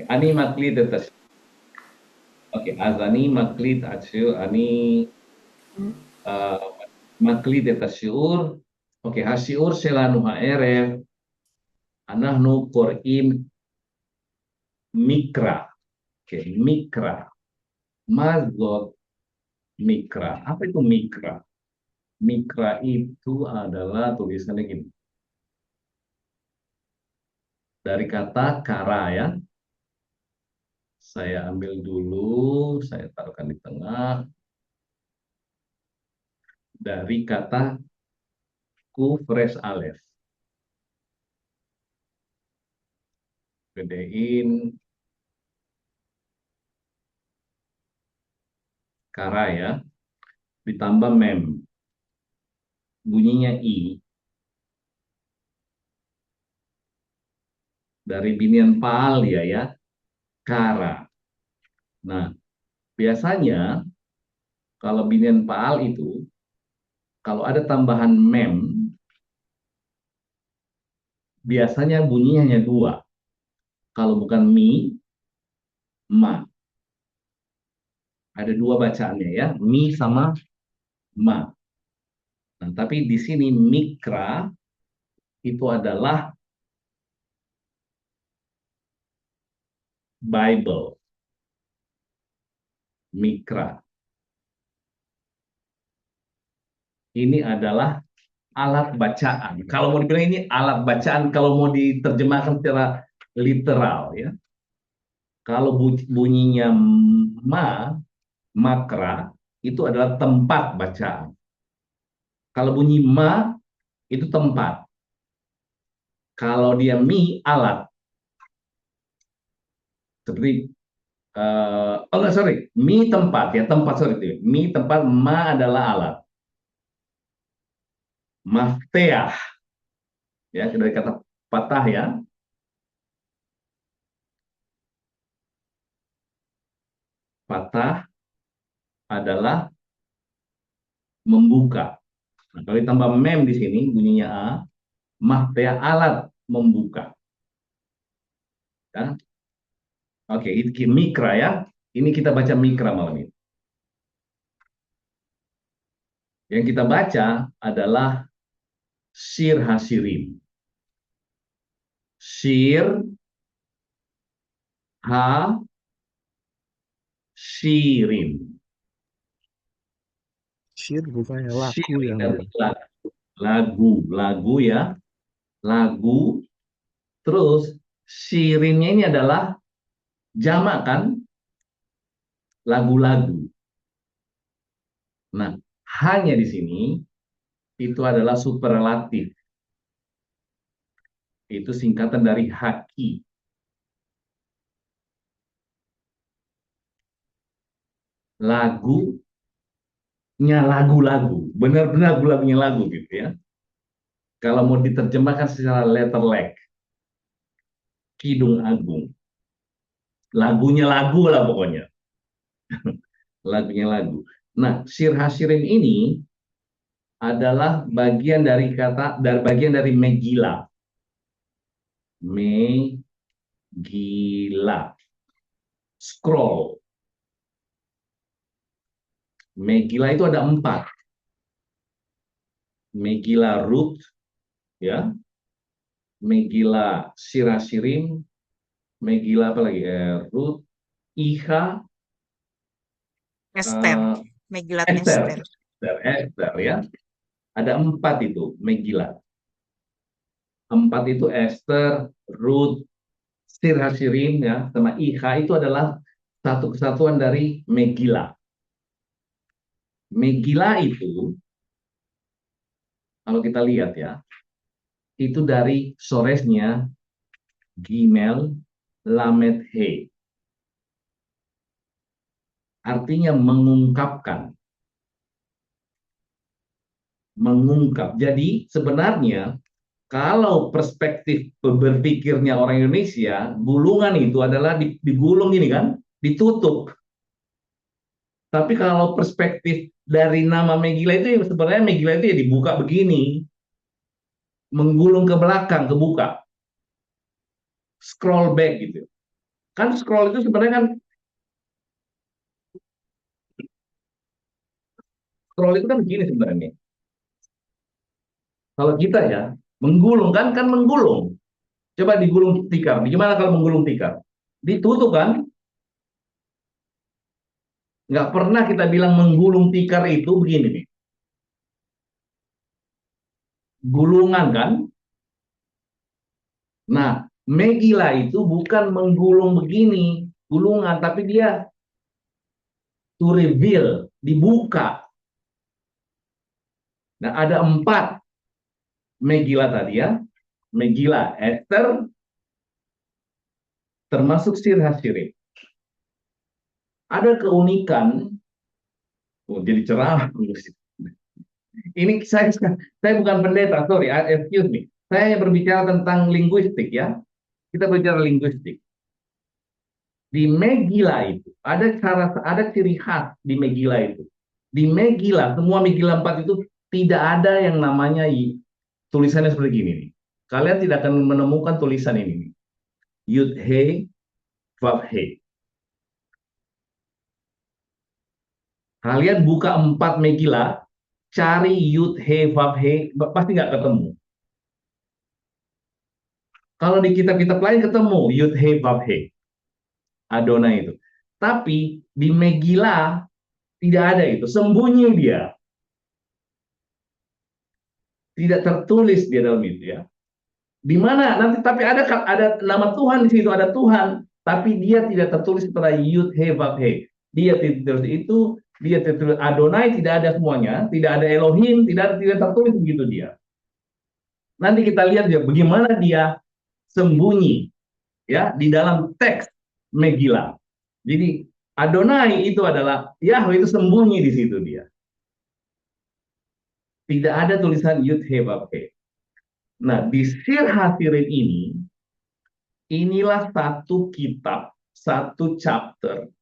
Ani makli tetas. Oke, azani makli tasyu ani uh, makli tetas syur. Oke, hasyur selanu haeref anahnu korim mikra. Oke, mikra. Mazot mikra. Apa itu mikra? Mikra itu adalah tulisannya gini. Dari kata kara ya. Saya ambil dulu, saya taruhkan di tengah. Dari kata kufres alef. Gedein kara ya. Ditambah mem. Bunyinya i. Dari binian paal ya, kara. Nah, biasanya kalau binian paal itu, kalau ada tambahan mem, biasanya bunyinya hanya dua. Kalau bukan mi, ma. Ada dua bacaannya ya, mi sama ma. Nah, tapi di sini mikra itu adalah Bible, mikra. Ini adalah alat bacaan. Kalau mau dibilang ini alat bacaan, kalau mau diterjemahkan secara literal ya. Kalau bunyinya ma, makra, itu adalah tempat bacaan. Kalau bunyi ma, itu tempat. Kalau dia mi, alat. Seperti, oh enggak, sorry, mi tempat ya, tempat, sorry. Mi tempat, ma adalah alat. Mafteah, ya, dari kata patah ya. Patah adalah membuka. Nah, kalau ditambah mem di sini, bunyinya a, mafteah alat membuka. Ya. Oke, itu mikra ya. Ini kita baca mikra malam ini. Yang kita baca adalah Sir Hasirim. Sir Hasirim. Syir bukannya Sir laku ini ya, Bang? adalah lagu, lagu ya, lagu. Terus sirinnya ini adalah jamak kan, lagu-lagu. Nah, hanya di sini itu adalah superlatif. Itu singkatan dari haki. Lagunya lagu-lagu. Benar-benar lagu-lagunya lagu gitu ya. Kalau mau diterjemahkan secara letter leg, Kidung Agung. Lagunya lagu lah pokoknya. Lagunya lagu. Nah, Sir Hasirin ini adalah bagian dari kata, dari bagian dari Megila. Megila. Scroll. Megila itu ada empat. Megila Ruth, ya, Megila Sirasirim, Megila apa lagi? Ruth, Iha, Esther, eh, Megilat Esther, Esther. Esther, ya. Ada empat itu Megila. Empat itu Esther, Ruth, Sir Hasirim ya, sama Iha itu adalah satu kesatuan dari Megila. Megila itu kalau kita lihat ya, itu dari soresnya Gimel Lamed He. Artinya mengungkapkan. Mengungkap. Jadi sebenarnya kalau perspektif berpikirnya orang Indonesia, gulungan itu adalah digulung ini kan, ditutup. Tapi kalau perspektif dari nama Megila itu sebenarnya Megila itu ya dibuka begini, menggulung ke belakang, kebuka, scroll back gitu. Kan scroll itu sebenarnya kan, scroll itu kan begini sebenarnya. Kalau kita ya, menggulung kan, kan menggulung. Coba digulung tikar. Gimana kalau menggulung tikar? Ditutup kan? Nggak pernah kita bilang menggulung tikar itu begini nih. Gulungan kan? Nah, Megila itu bukan menggulung begini, gulungan, tapi dia to reveal, dibuka. Nah, ada empat Megila tadi ya. Megila Esther, termasuk Sir Hasirim. Ada keunikan, oh, jadi cerah. Ini saya bukan pendeta, sorry, excuse me. Saya hanya berbicara tentang linguistik ya. Kita berbicara linguistik. Di Megila itu ada ciri khas di Megila itu. Di Megila, semua Megila 4 itu tidak ada yang namanya tulisannya seperti gini nih. Kalian tidak akan menemukan tulisan ini nih. Yud He Vav He. Kalian buka 4 Megila, cari Yud He Vav He, pasti nggak ketemu. Kalau di kitab-kitab lain ketemu Yud He Vav He, Adonai itu. Tapi di Megila tidak ada itu, sembunyi dia, tidak tertulis di dalam itu ya. Di mana nanti tapi ada nama Tuhan di situ, ada Tuhan, tapi dia tidak tertulis setelah Yud He Vav He. Dia tidak tertulis itu, dia tidak tertulis Adonai, tidak ada semuanya, tidak ada Elohim, tidak tertulis begitu dia. Nanti kita lihat ya bagaimana dia sembunyi ya di dalam teks Megillah. Jadi Adonai itu adalah Yahweh, itu sembunyi di situ dia. Tidak ada tulisan Yud He Vav He. Nah, di Sir Hasirin inilah satu kitab, satu chapter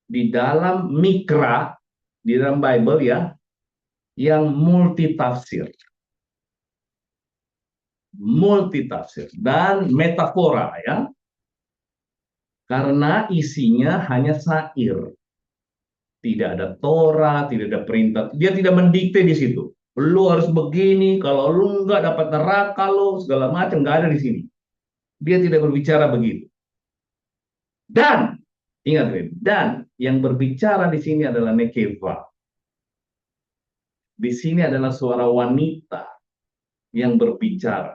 di dalam Mikra, di dalam Bible ya, yang multitafsir. Multitafsir dan metafora ya. Karena isinya hanya syair. Tidak ada Torah, tidak ada perintah. Dia tidak mendikte di situ. Lu harus begini, kalau lu nggak dapat neraka lu, segala macam, nggak ada di sini. Dia tidak berbicara begitu. Dan, ingat, dan yang berbicara di sini adalah Nekeva. Di sini adalah suara wanita yang berbicara.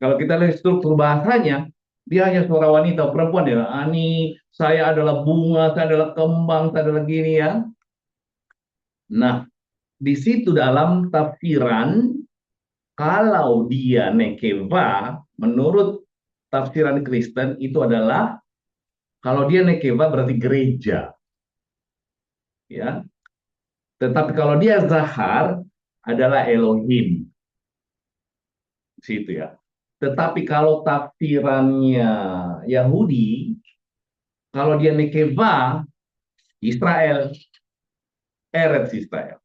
Kalau kita lihat struktur bahasanya, dia hanya suara wanita, perempuan ya. Ani, saya adalah bunga, saya adalah kembang, saya adalah gini ya. Nah, di situ dalam tafsiran, kalau dia nekeva, menurut tafsiran Kristen itu adalah kalau dia nekeva berarti gereja, ya. Tetapi kalau dia zahar adalah Elohim, situ ya. Tetapi kalau tafsirannya Yahudi, kalau dia nekeva, Israel, Eretz Israel.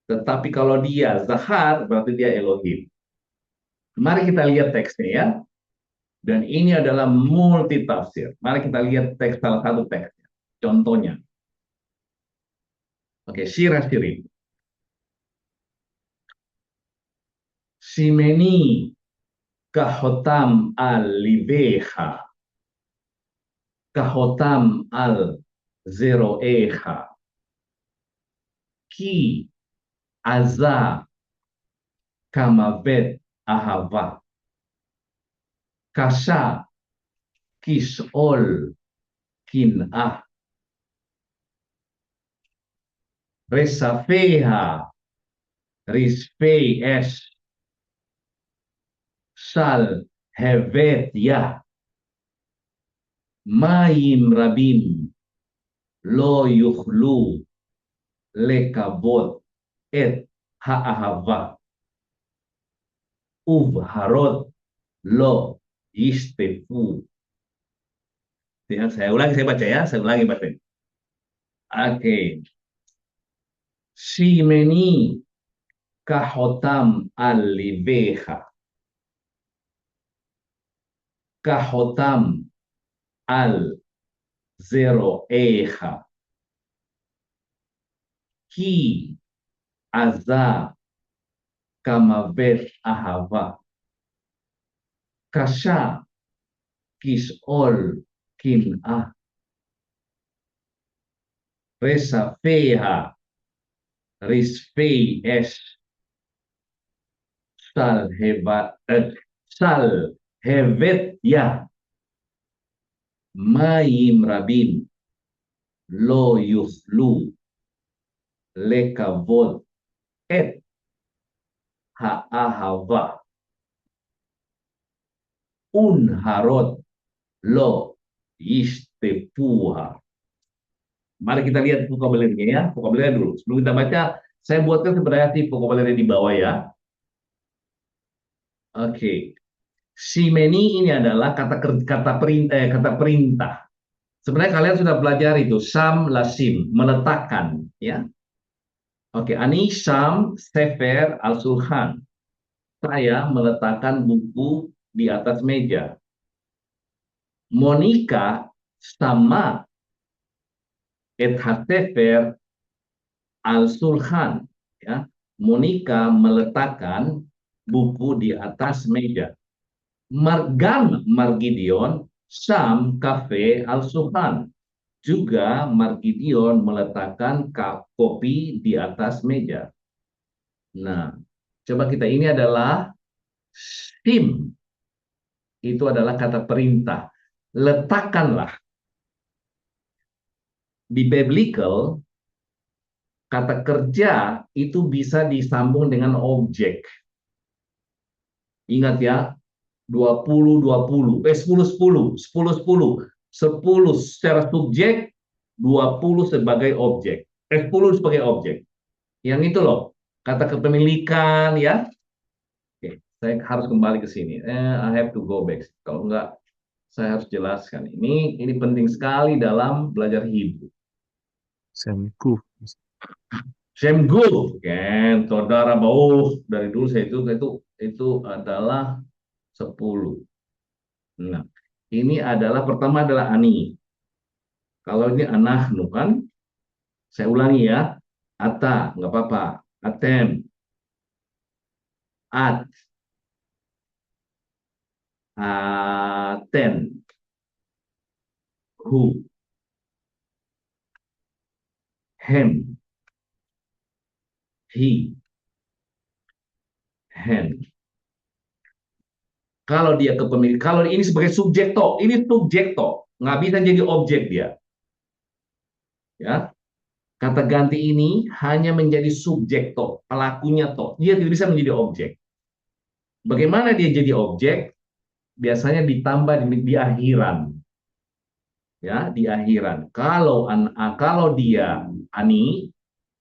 Tetapi kalau dia zahar, berarti dia Elohim. Mari kita lihat teksnya ya. Dan ini adalah multi tafsir. Mari kita lihat teks salah satu teksnya. Contohnya. Oke, Sirah Sirim. Simeni kahotam al-libeha. Kahotam al-zeroeha. Ki aza kamavet ahava. Kasha kisol kinah. Resafeha rispei es. Sal hevet ya. Maim rabim lo yukhlu lekabot et ha'ahava harot lo istefu. Ya, saya ulangi, saya baca ya, saya ulangi baca. Oke. Simeni kahotam al-libeha. kahotam al zero eha ki aza kamavet ahava kasha kisol kin ah resa feha risfei es sal hebat sal hevet ya mayim rabim lo yuflu lekavod et ha'ahava unharot lo yistepuha. Mari kita lihat vokabulernya ya, vokabulernya dulu. Sebelum kita baca, saya buatkan sebenarnya vokabulernya di bawah ya. Oke. Simeni ini adalah kata perintah. Sebenarnya kalian sudah belajar itu sam lasim, meletakkan ya. Oke, ani sam sefer al sulhan. Saya meletakkan buku di atas meja. Monica sama et hasefer al sulhan ya. Monica meletakkan buku di atas meja. Margan Margidion Sam Cafe Al Subhan. Juga Margidion meletakkan kopi di atas meja. Nah, coba kita ini adalah sim. Itu adalah kata perintah. Letakkanlah. Di biblical, kata kerja itu bisa disambung dengan objek. Ingat ya, 20-20, 10-10, 10-10, 10 secara subjek, 20 sebagai objek, 10 sebagai objek. Yang itu loh, kata kepemilikan ya. Oke, saya harus kembali ke sini. I have to go back. Kalau enggak, saya harus jelaskan. Ini penting sekali dalam belajar Hebrew. Semku. Semgul, kan, saudara bau dari dulu saya itu adalah 10. Nah, ini adalah pertama adalah ani. Kalau ini anahnu kan, saya ulangi ya. Ata, nggak apa-apa. Atem, at, aten, hu, hem, hi, hen. Kalau dia kepemilikan, kalau ini sebagai subjekto, ini subjekto, nggak bisa jadi objek dia. Ya, kata ganti ini hanya menjadi subjekto, pelakunya toh. Dia tidak bisa menjadi objek. Bagaimana dia jadi objek? Biasanya ditambah di akhiran. Ya, di akhiran. Kalau dia ani,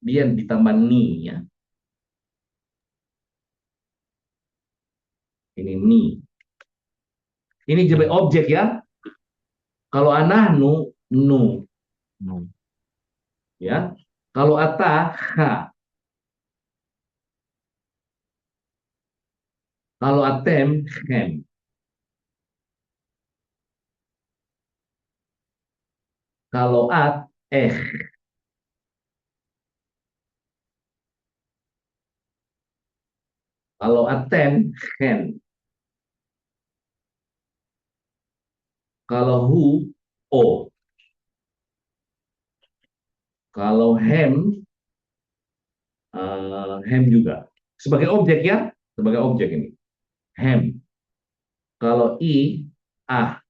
dia ditambah ni ya. Ini ni. Ini jadi Hmm. objek ya. Kalau anahnu nu No. ya. Kalau ata ha. Kalau atem hem. Kalau at eh. Kalau aten hen. Kalau hu o. Kalau hem juga. Sebagai objek ya, sebagai objek ini. Hem. Kalau i ah.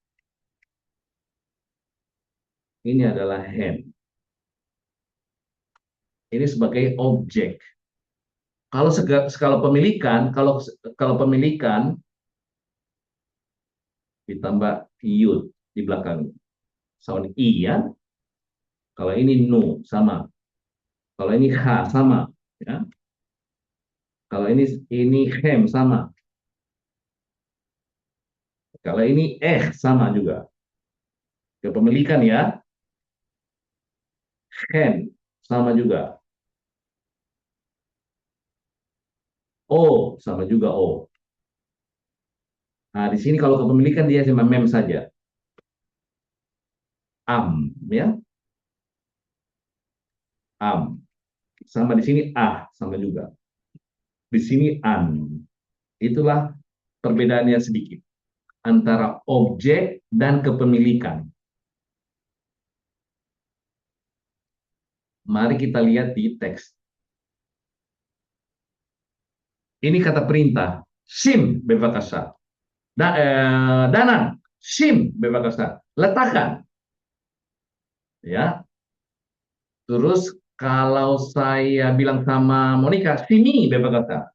Ini adalah hem. Ini sebagai objek. Kalau pemilikan, kalau pemilikan ditambah yud di belakang sound i ya. Kalau ini nu sama. Kalau ini h sama ya. Kalau ini hem sama. Kalau ini sama juga. Kepemilikan ya. Hem sama juga. O sama juga o. Nah, di sini kalau kepemilikan dia cuma mem saja. Am, ya, am. Sama di sini sama juga. Di sini an. Itulah perbedaannya sedikit antara objek dan kepemilikan. Mari kita lihat di teks. Ini kata perintah. Sim bebakasa. Danan. Sim bebakasa. Letakkan. Ya. Terus kalau saya bilang sama Monica, sini bebakasa.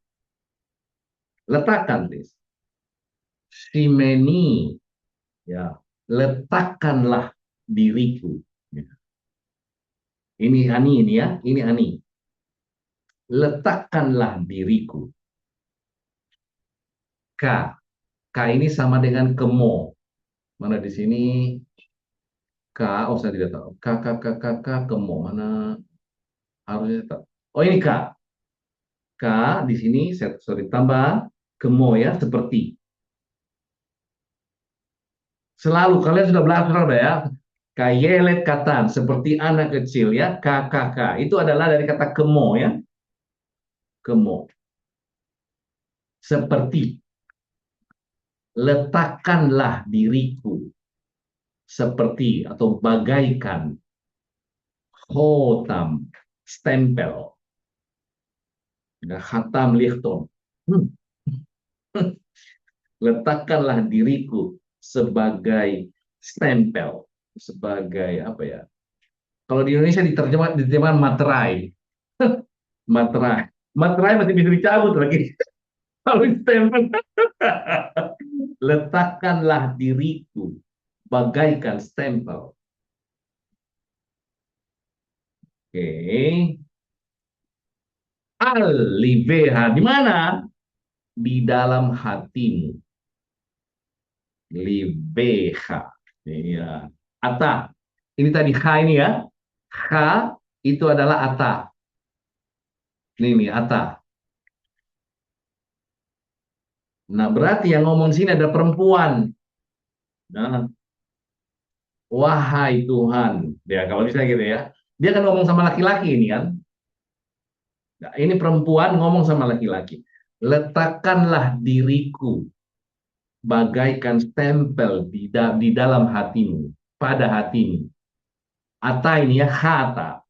Letakkan, please. Simeni. Ya. Letakkanlah diriku. Ya. Ini Ani ini ya. Ini Ani. Letakkanlah diriku. K. K ini sama dengan kemo. Mana di sini K, oh saya tidak tahu. K, kemo. Mana harusnya tahu. Oh ini K. K di sini, sorry, tambah kemo ya, seperti. Selalu kalian sudah belajar ya. Kayelet katan, seperti anak kecil ya. KKK. Itu adalah dari kata kemo ya. Kemo. Seperti. Letakkanlah diriku. Seperti atau bagaikan. Hotam. Stempel. Ya, Hatam lichton. Letakkanlah diriku sebagai stempel, sebagai apa ya? Kalau di Indonesia diterjemahkan materai, materai, materai masih bisa dicabut lagi. Kalau stempel, letakkanlah diriku bagaikan stempel. Oke, aliveha di mana? Di dalam hatimu. Libeha. Iya. Ata. Ini tadi ha ini ya. Ha itu adalah ata. Ini ata. Nah, berarti yang ngomong sini ada perempuan. Nah, wahai Tuhan. Ya, kalau bisa gitu ya. Dia kan ngomong sama laki-laki ini kan. Nah, ini perempuan ngomong sama laki-laki. Letakkanlah diriku bagaikan stempel di dalam hatimu, pada hatimu. Ata ini ya, hata.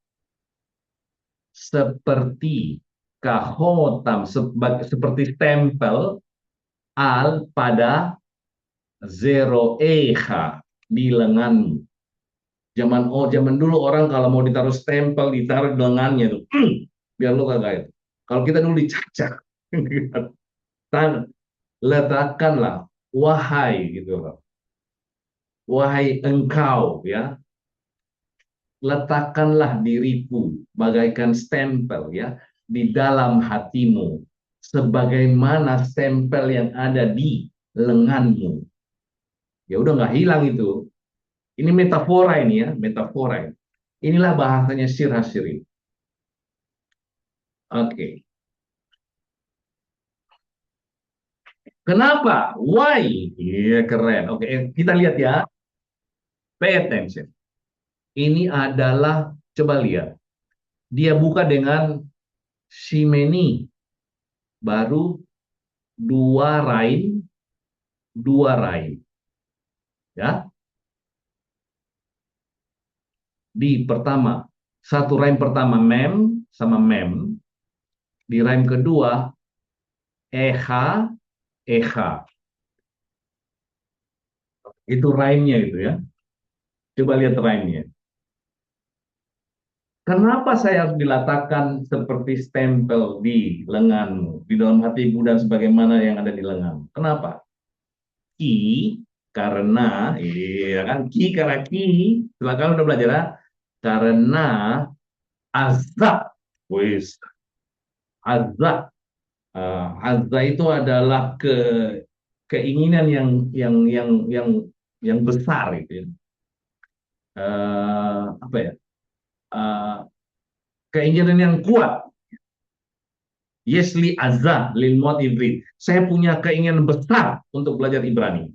Seperti kahotam, seperti stempel al pada zero eha di lenganmu. Zaman dulu orang kalau mau ditaruh stempel ditaruh di lengannya tuh. Biar lu kagak itu. Kalau kita dulu dicacak. Letakkanlah wahai gitu loh. Wahai engkau ya, letakkanlah diriku bagaikan stempel ya di dalam hatimu sebagaimana stempel yang ada di lenganmu. Ya udah nggak hilang itu. Ini metafora ini ya, metafora. Inilah bahasanya Syir Hasirin. Oke. Kenapa? Why? Iya, keren. Oke, kita lihat ya. Pay attention. Ini adalah, coba lihat. Dia buka dengan Shimeni. Baru dua rain, dua rain. Ya. Di pertama, satu rain pertama mem sama mem. Di rain kedua, eha, eha. Itu rainnya itu ya. Coba lihat rainnya. Kenapa saya harus diletakkan seperti stempel di lenganmu, di dalam hatimu dan sebagaimana yang ada di lenganmu? Kenapa? Ki karena, iya kan? Ki karena ki, silakan udah belajar ya? Karena azab, wis azab, azab itu adalah keinginan yang besar itu ya. Apa ya? Uh, Keinginan yang kuat Yesli azza lil mod ibrit. Saya punya keinginan besar untuk belajar Ibrani.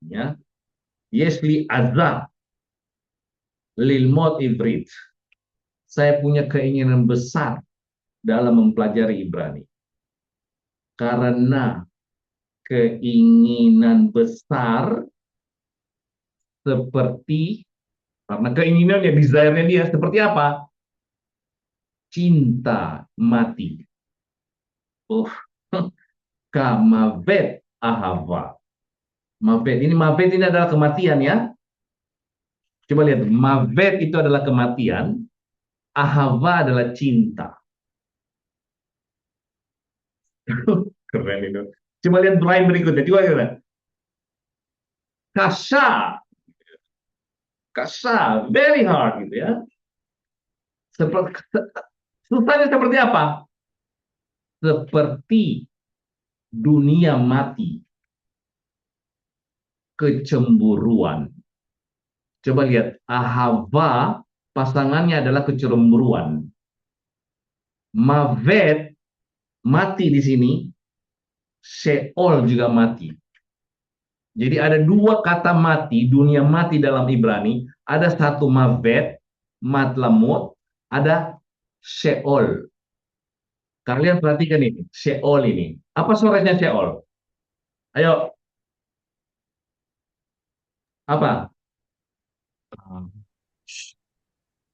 Ya, Yesli azza lil mod ibrit. Saya punya keinginan besar dalam mempelajari Ibrani. Karena keinginan besar seperti, karena keinginannya, desire-nya dia seperti apa? Cinta mati. Uh, Kamavet ahava. Mavet ini adalah kematian ya. Coba lihat, mavet itu adalah kematian, ahava adalah cinta. Keren itu. Coba lihat line berikutnya. Coba lihat. Kasha, kasha, very hard gitu ya. Seperti, susahnya seperti apa? Seperti dunia mati, kecemburuan. Coba lihat, ahava pasangannya adalah kecemburuan. Mavet mati di sini, Sheol juga mati. Jadi ada dua kata mati, dunia mati dalam Ibrani. Ada satu mavet, matlamut, ada Sheol. Kalian perhatikan ini, Sheol ini. Apa suaranya Sheol? Ayo, apa? Um,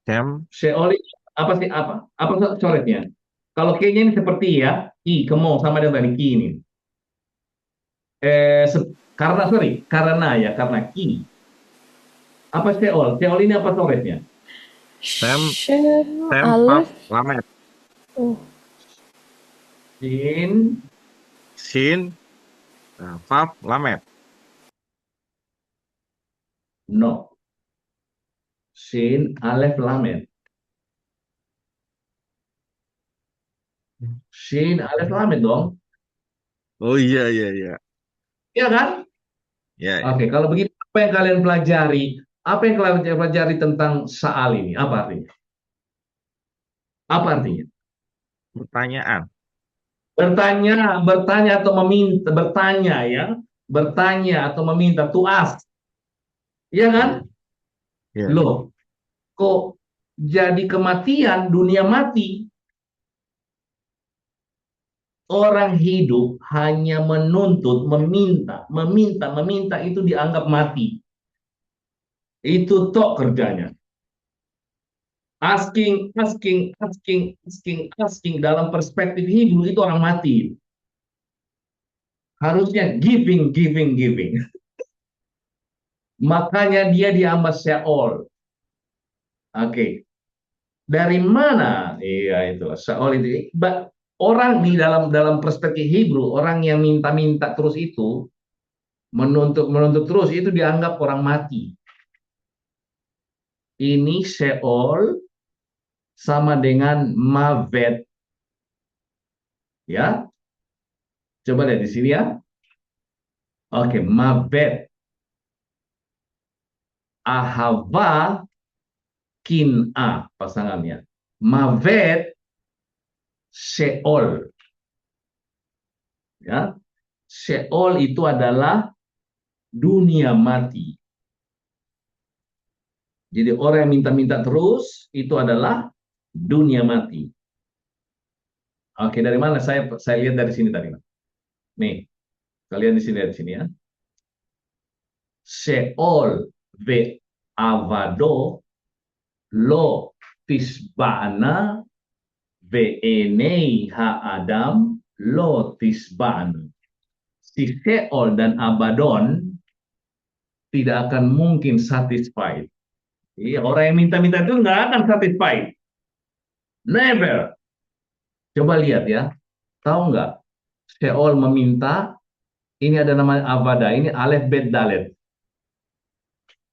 Sam, Sheol ini apa sih? Apa coretnya? Kalau kayaknya ini seperti ya, ki, kemo sama dengan tadi ki ini. Karena sorry, karena ki. Apa Sheol? Sheol ini apa coretnya? Sam, Shin, Sam, Pap, Aleph. Lamet. Oh, Shin, Shin, Pap, Lamet. no. Shin, Aleph, Lamed. Shin, Aleph, Lamed dong. Oh iya, iya, iya. Iya kan? Iya, iya. Oke, kalau begitu apa yang kalian pelajari? Apa yang kalian pelajari tentang Saal ini? Apa artinya? Apa artinya? Pertanyaan. Bertanya atau meminta, bertanya ya, bertanya atau meminta, to ask, iya kan? Iya, iya. Loh, kok jadi kematian, dunia mati? Orang hidup hanya menuntut, meminta itu dianggap mati. Itu tok kerjanya. Asking dalam perspektif Hebrew itu orang mati. Harusnya giving. Makanya dia diambas Sheol. Oke. Dari mana? Iya itu Sheol itu. Orang di dalam perspektif Hebrew, orang yang minta-minta terus itu, menuntut terus itu dianggap orang mati. Ini Sheol sama dengan Mavet. Ya, coba lihat di sini ya. Oke, Mavet. Ahava Kin'a pasangannya. Mavet Sheol. Ya, Sheol itu adalah dunia mati. Jadi orang yang minta-minta terus itu adalah dunia mati. Oke, dari mana saya lihat dari sini tadi. Nih, kalian di sini lihat di sini ya. Sheol ve avado lo tisbana ve enei ha adam lo tisbana. Si Sheol dan Abaddon tidak akan mungkin satisfied. Iya, orang yang minta-minta itu nggak akan satisfied. Never. Coba lihat ya. Tahu nggak? Sheol meminta, ini ada nama Avada, ini Aleph Bet Dalet.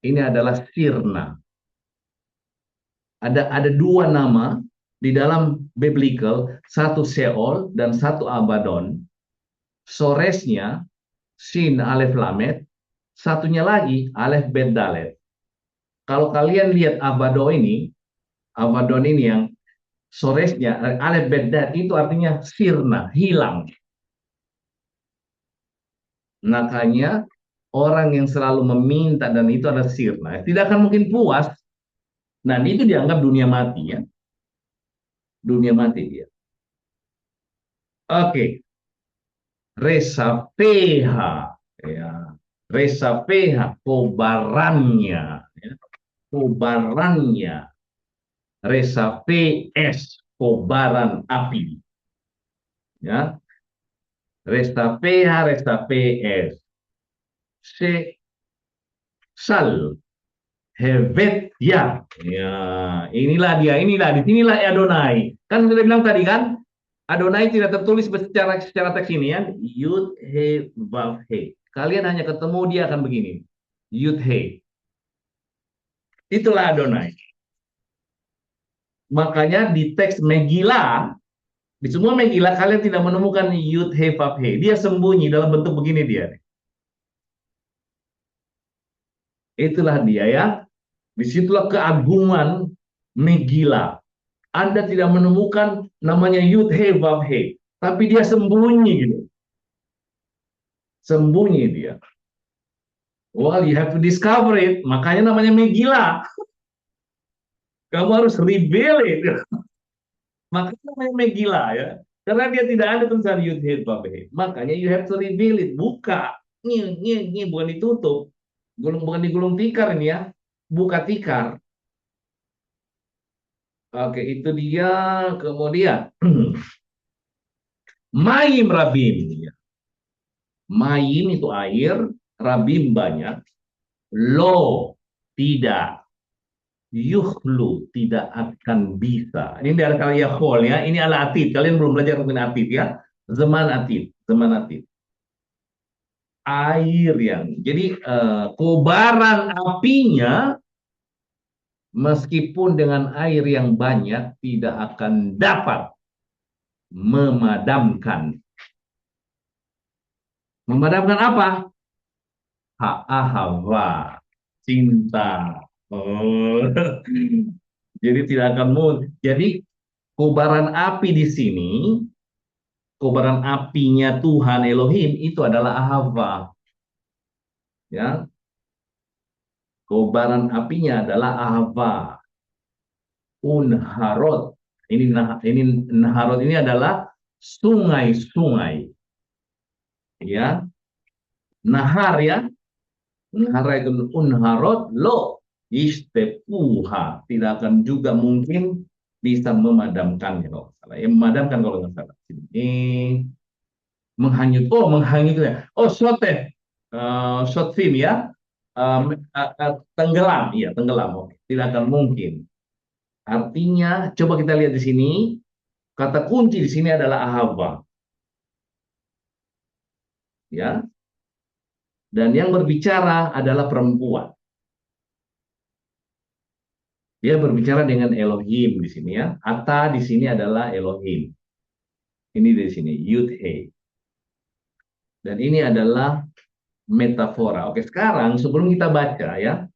Ini adalah Sirna. Ada dua nama di dalam biblical, satu Sheol dan satu Abaddon. Soresnya Sin Aleph Lamet, satunya lagi Aleph Bet Dalet. Kalau kalian lihat Abaddon ini yang Soresnya, alef bedad itu artinya sirna, hilang. Makanya orang yang selalu meminta dan itu adalah sirna, tidak akan mungkin puas. Nah, itu dianggap dunia mati ya. Dunia mati dia. Oke, resa PH ya. Resa PH kobarannya ya. Kobarannya. Resa PS kobaran api ya. Resta PH, resta PS. Se sal hevet ya. Ya, inilah di sinilah Adonai. Kan sudah bilang tadi kan, Adonai tidak tertulis secara teks ini ya. Yud he vav he. Kalian hanya ketemu dia akan begini. Yud he. Itulah Adonai. Makanya di teks Megillah, di semua Megillah kalian tidak menemukan Yud he vav he. Dia sembunyi dalam bentuk begini dia. Itulah dia ya. Disitulah keagungan Megillah. Anda tidak menemukan namanya Yud He Vav He, tapi dia sembunyi gitu. Sembunyi dia. Well, you have to discover it. Makanya namanya Megillah. Kamu harus reveal it. Makanya namanya Megillah ya. Karena dia tidak ada tulisan Yud He Vav He. Makanya you have to reveal it. Buka. Ini bukan ditutup. Bukan digulung tikar ini ya. Buka tikar. Oke, itu dia. Kemudian Maim Rabim. Maim itu air, Rabim banyak. Lo tidak, yuhlu tidak akan bisa. Ini dari kata yahol ya. Ini ala atid. Kalian belum belajar mungkin atid ya. Zaman atid, zaman atid. Air yang jadi kobaran apinya meskipun dengan air yang banyak tidak akan dapat memadamkan. Memadamkan apa? Ha'ahava, cinta. Oh, jadi tidak akan muncul. Jadi kobaran api di sini, kobaran apinya Tuhan Elohim itu adalah ahava. Ya, kobaran apinya adalah ahava. Unharot. Ini Naharot ini adalah sungai-sungai. Ya, nahar ya. Nahar itu unharot lo istepuha. Tidak akan juga mungkin bisa memadamkan kalau nggak salah. Ya, memadamkan kalau nggak salah. Ini menghanyut. Oh, menghanyut ya. Oh, sote. Short film ya. Tenggelam. Iya, tenggelam. Oke. Tidak akan mungkin. Artinya, coba kita lihat di sini. Kata kunci di sini adalah ahava. Ya. Dan yang berbicara adalah perempuan. Dia berbicara dengan Elohim di sini ya. Ata di sini adalah Elohim. Ini di sini, Yud He. Dan ini adalah metafora. Oke, sekarang sebelum kita baca ya,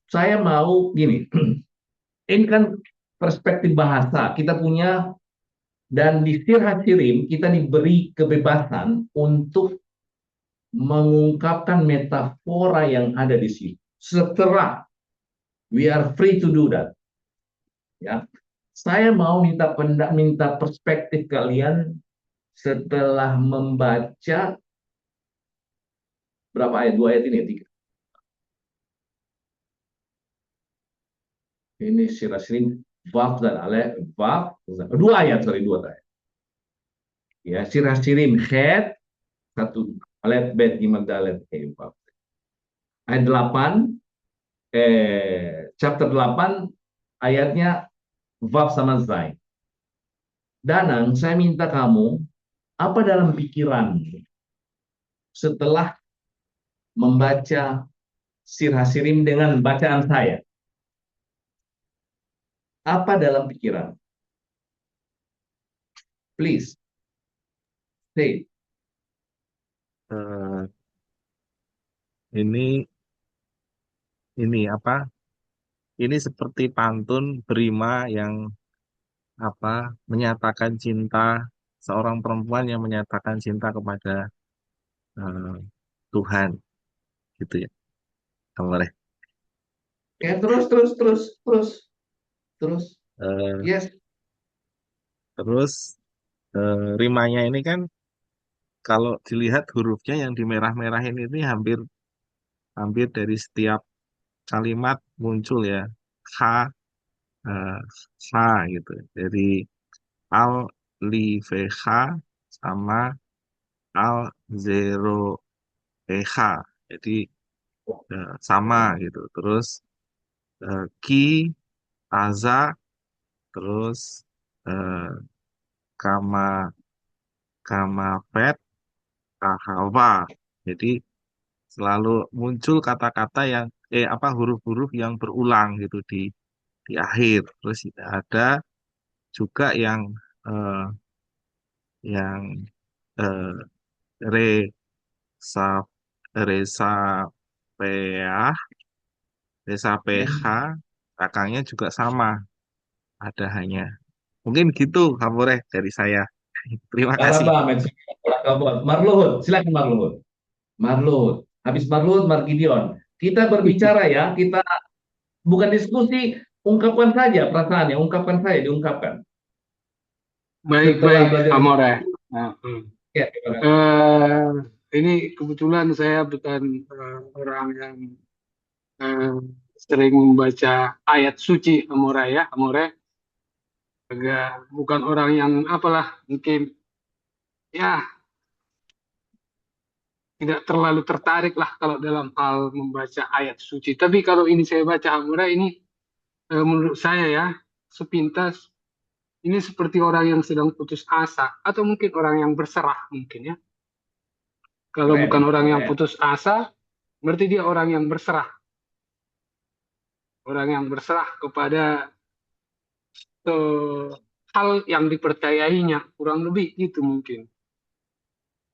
saya mau gini. Ini kan perspektif bahasa. Kita punya dan di Sir Hasirim kita diberi kebebasan untuk mengungkapkan metafora yang ada di sini. Setelah we are free to do that. Ya, saya mau minta perspektif kalian setelah membaca berapa ayat? Dua ayat ini, tiga. Ini Sirasilim, Vav dan Ale, Vav, dua ayat, sorry, dua ayat. Ya, Sirasilim, Het, satu, Alet, Bet, Gimel, Dalet, He, Vav. Ayat 8, chapter 8, ayatnya Vav sama Zain. Danang, saya minta kamu, apa dalam pikiran setelah membaca Sir Hasirim dengan bacaan saya? Apa dalam pikiran? Please, say. Eh, ini apa? Ini seperti pantun berima yang apa menyatakan cinta, seorang perempuan yang menyatakan cinta kepada eh, Tuhan gitu ya. Kamu boleh. Ya, terus, terus, terus, terus, terus. Eh, Yes. terus rimanya ini kan kalau dilihat hurufnya yang dimerah-merahin ini hampir hampir dari setiap kalimat muncul ya. H, eh, H gitu. Dari al li VH sama al zero PH. Jadi sama gitu. Terus ki, aza, terus eh, kama, kama pet, kahawa. Jadi selalu muncul kata-kata yang apa huruf-huruf yang berulang gitu di akhir. Terus ada juga eh, yang eh, re sa resa PH, resa PH, belakangnya juga sama, ada hanya. Mungkin gitu, Kapolres dari saya. Terima kasih. Marhaba, Mensu. Marluhut, silakan Marluhut. Marluhut. Habis Marluhut, Margideon. Kita berbicara ya, kita bukan diskusi, ungkapkan saja perasaannya, ungkapkan saja, diungkapkan. Baik-baik, Setelah belajar, Amore. Nah, ya, terima kasih. eh, ini kebetulan saya bukan orang yang eh, sering membaca ayat suci, Amore ya, Amore. Agak bukan orang yang apalah, mungkin ya tidak terlalu tertarik lah kalau dalam hal membaca ayat suci. Tapi kalau ini saya baca Amore ini, menurut saya ya, sepintas ini seperti orang yang sedang putus asa atau mungkin orang yang berserah mungkin ya. Kalau Keren, bukan orang yang keren. putus asa, berarti dia orang yang berserah. Orang yang berserah kepada eh, hal yang dipercayainya. Kurang lebih itu mungkin.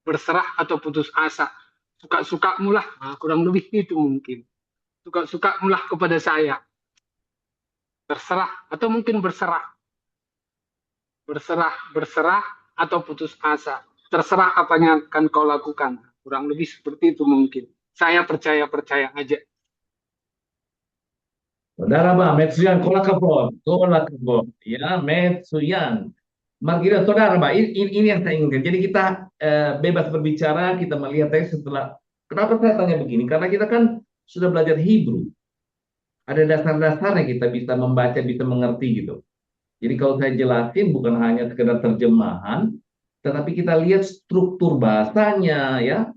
Berserah atau putus asa. Suka-suka mulah. Nah, kurang lebih itu mungkin. Suka-suka mulah kepada saya. Terserah atau mungkin berserah. Berserah, berserah atau putus asa. Terserah apa yang akan kau lakukan. Kurang lebih seperti itu mungkin. Saya percaya-percaya aja. Saudara Bang, Metsuyan, kolak kebon, ya, Metsuyan. Margideon, saudara Bang, ini yang saya inginkan. Jadi kita bebas berbicara, kita melihat teks setelah. Kenapa saya tanya begini? Karena kita kan sudah belajar Hebrew. Ada dasar-dasarnya kita bisa membaca, bisa mengerti gitu. Jadi kalau saya jelasin bukan hanya sekedar terjemahan, tetapi kita lihat struktur bahasanya, ya,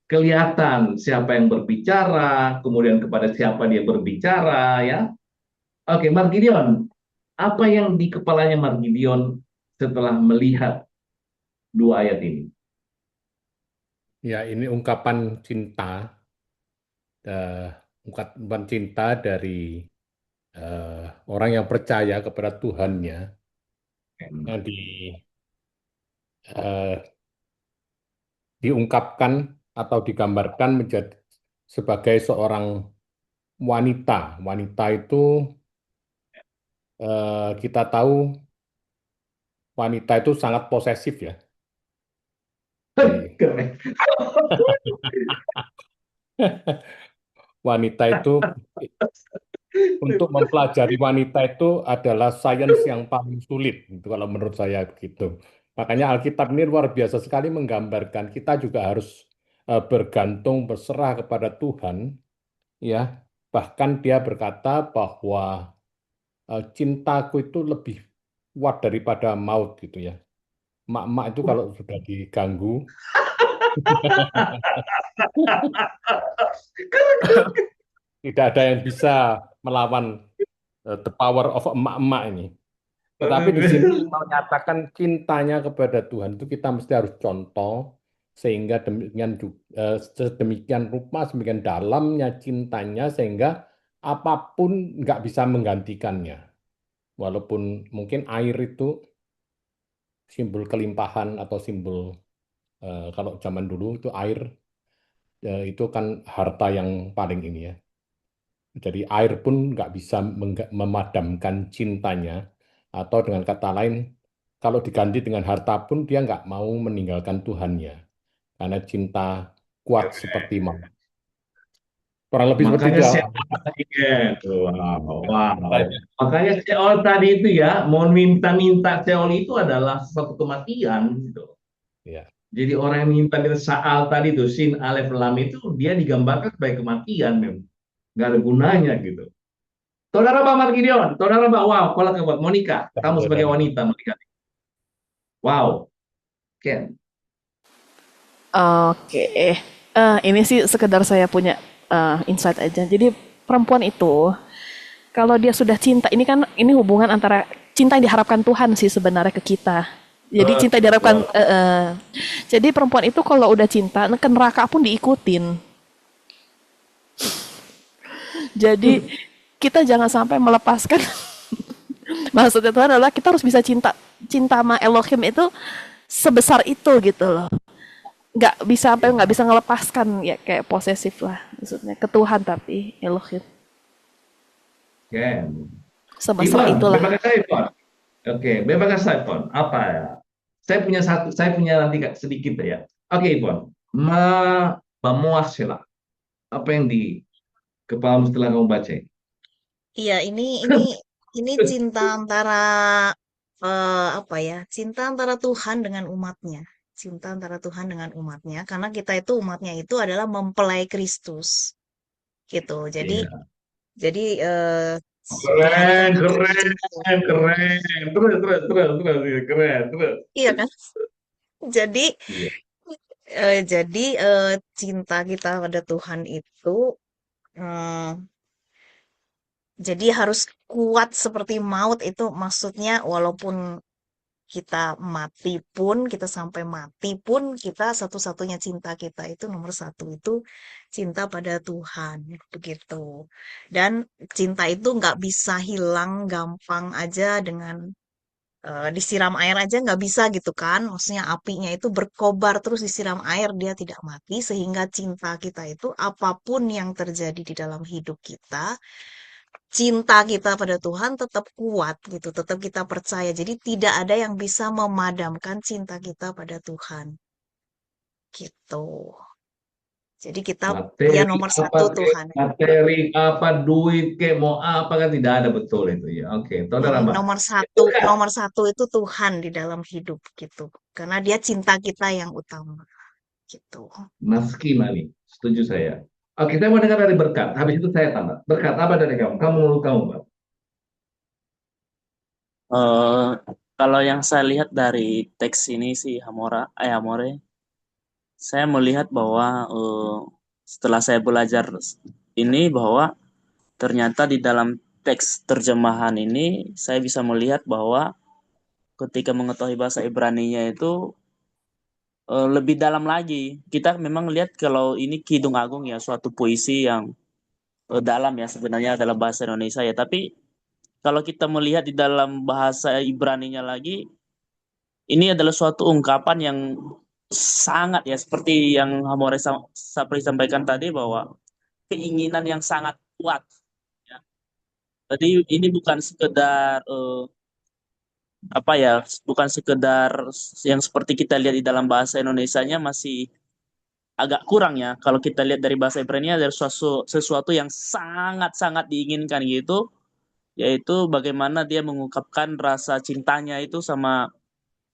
kelihatan siapa yang berbicara, kemudian kepada siapa dia berbicara, ya. Oke, Margideon, apa yang di kepalanya Margideon setelah melihat dua ayat ini? Ya, ini ungkapan cinta, eh, ungkapan cinta dari orang yang percaya kepada Tuhannya, yang eh, diungkapkan atau digambarkan menjadi sebagai seorang wanita. Wanita itu kita tahu wanita itu sangat posesif ya. Jadi, Keren. wanita itu untuk mempelajari wanita itu adalah sains yang paling sulit, itu kalau menurut saya begitu. Makanya Alkitab ini luar biasa sekali menggambarkan kita juga harus bergantung, berserah kepada Tuhan, ya. Bahkan dia berkata bahwa cintaku itu lebih kuat daripada maut gitu ya. Mak-mak itu kalau sudah diganggu, tidak ada yang bisa melawan the power of emak-emak ini. Tetapi di sini menyatakan cintanya kepada Tuhan itu kita mesti harus contoh sehingga sedemikian rupa, sedemikian dalamnya cintanya sehingga apapun nggak bisa menggantikannya. Walaupun mungkin air itu simbol kelimpahan atau simbol kalau zaman dulu itu air itu kan harta yang paling ini ya. Jadi air pun nggak bisa memadamkan cintanya. Atau dengan kata lain, kalau diganti dengan harta pun dia nggak mau meninggalkan Tuhannya. Karena cinta kuat seperti mau. Kurang lebih seperti Makanya itu ya. Seol tadi kan. Wow, wow. Katanya. Makanya Seol tadi itu ya, mau minta-minta Seol itu adalah suatu kematian gitu. Ya. Jadi orang yang minta-minta Saal tadi itu, Sin, Alef, Lam itu dia digambarkan sebagai kematian memang. Nggak ada gunanya gitu. Saudara Pak Margideon, saudara Pak, wow, kalau ke Monica, kamu sebagai wanita, Monica. Wow, Ken. Oke, ini sih sekedar saya punya insight aja. Jadi perempuan itu kalau dia sudah cinta, ini hubungan antara cinta yang diharapkan Tuhan sih sebenarnya ke kita. Jadi cinta yang diharapkan, jadi perempuan itu kalau udah cinta, ke neraka pun diikutin. Jadi kita jangan sampai melepaskan. Maksudnya Tuhan adalah kita harus bisa cinta sama Elohim itu sebesar itu gitu loh. Nggak bisa ngelepaskan ya kayak posesif lah maksudnya ke Tuhan tapi Elohim Ken. sebesar Ipon, itulah. bebas saya Ipon. Oke, bebas saya Ipon. Apa ya? Saya punya nanti sedikit ya. Oke Ipon, memuaslah. Apa yang di kepala setelah kamu baca? Iya, ini cinta antara apa ya? Cinta antara Tuhan dengan umatnya. Cinta antara Tuhan dengan umatnya, karena kita itu umatnya itu adalah mempelai Kristus, gitu. Iya. Jadi Tuhan kan Keren, butuh keren, cinta. keren. Terus, keren, terus. Iya kan? Jadi Iya. cinta kita pada Tuhan itu eh, jadi harus kuat seperti maut itu maksudnya walaupun kita mati pun, kita sampai mati pun, kita satu-satunya cinta kita itu nomor satu itu cinta pada Tuhan, begitu. Dan cinta itu nggak bisa hilang gampang aja dengan disiram air aja nggak bisa gitu kan. Maksudnya apinya itu berkobar terus disiram air, dia tidak mati, sehingga cinta kita itu apapun yang terjadi di dalam hidup kita, cinta kita pada Tuhan tetap kuat gitu, tetap kita percaya. Jadi tidak ada yang bisa memadamkan cinta kita pada Tuhan gitu. Jadi kita ya Materi nomor apa satu kek, Tuhan. materi apa, duit kek, mau apa kan tidak ada betul itu ya. Oke, saudara Mbak. Itu kan Nomor satu itu Tuhan di dalam hidup gitu. Karena dia cinta kita yang utama gitu. Mas Kimani, setuju saya. Oke, kita mau dengar dari berkat. Habis itu saya tambah. Berkat apa dari kamu? Kamu Mbak. Eh, Kalau yang saya lihat dari teks ini sih Amore, saya melihat bahwa setelah saya belajar ini bahwa ternyata di dalam teks terjemahan ini saya bisa melihat bahwa ketika mengetahui bahasa Ibraninya itu lebih dalam lagi. Kita memang lihat kalau ini Kidung Agung ya, suatu puisi yang dalam ya sebenarnya dalam bahasa Indonesia ya, tapi kalau kita melihat di dalam bahasa Ibraninya lagi, ini adalah suatu ungkapan yang sangat ya seperti yang Sapri sampaikan tadi bahwa keinginan yang sangat kuat. Ya. Jadi ini bukan sekedar apa ya, bukan sekedar yang seperti kita lihat di dalam bahasa Indonesianya masih agak kurang ya. Kalau kita lihat dari bahasa Ibrani ada sesuatu yang sangat-sangat diinginkan gitu, yaitu bagaimana dia mengungkapkan rasa cintanya itu sama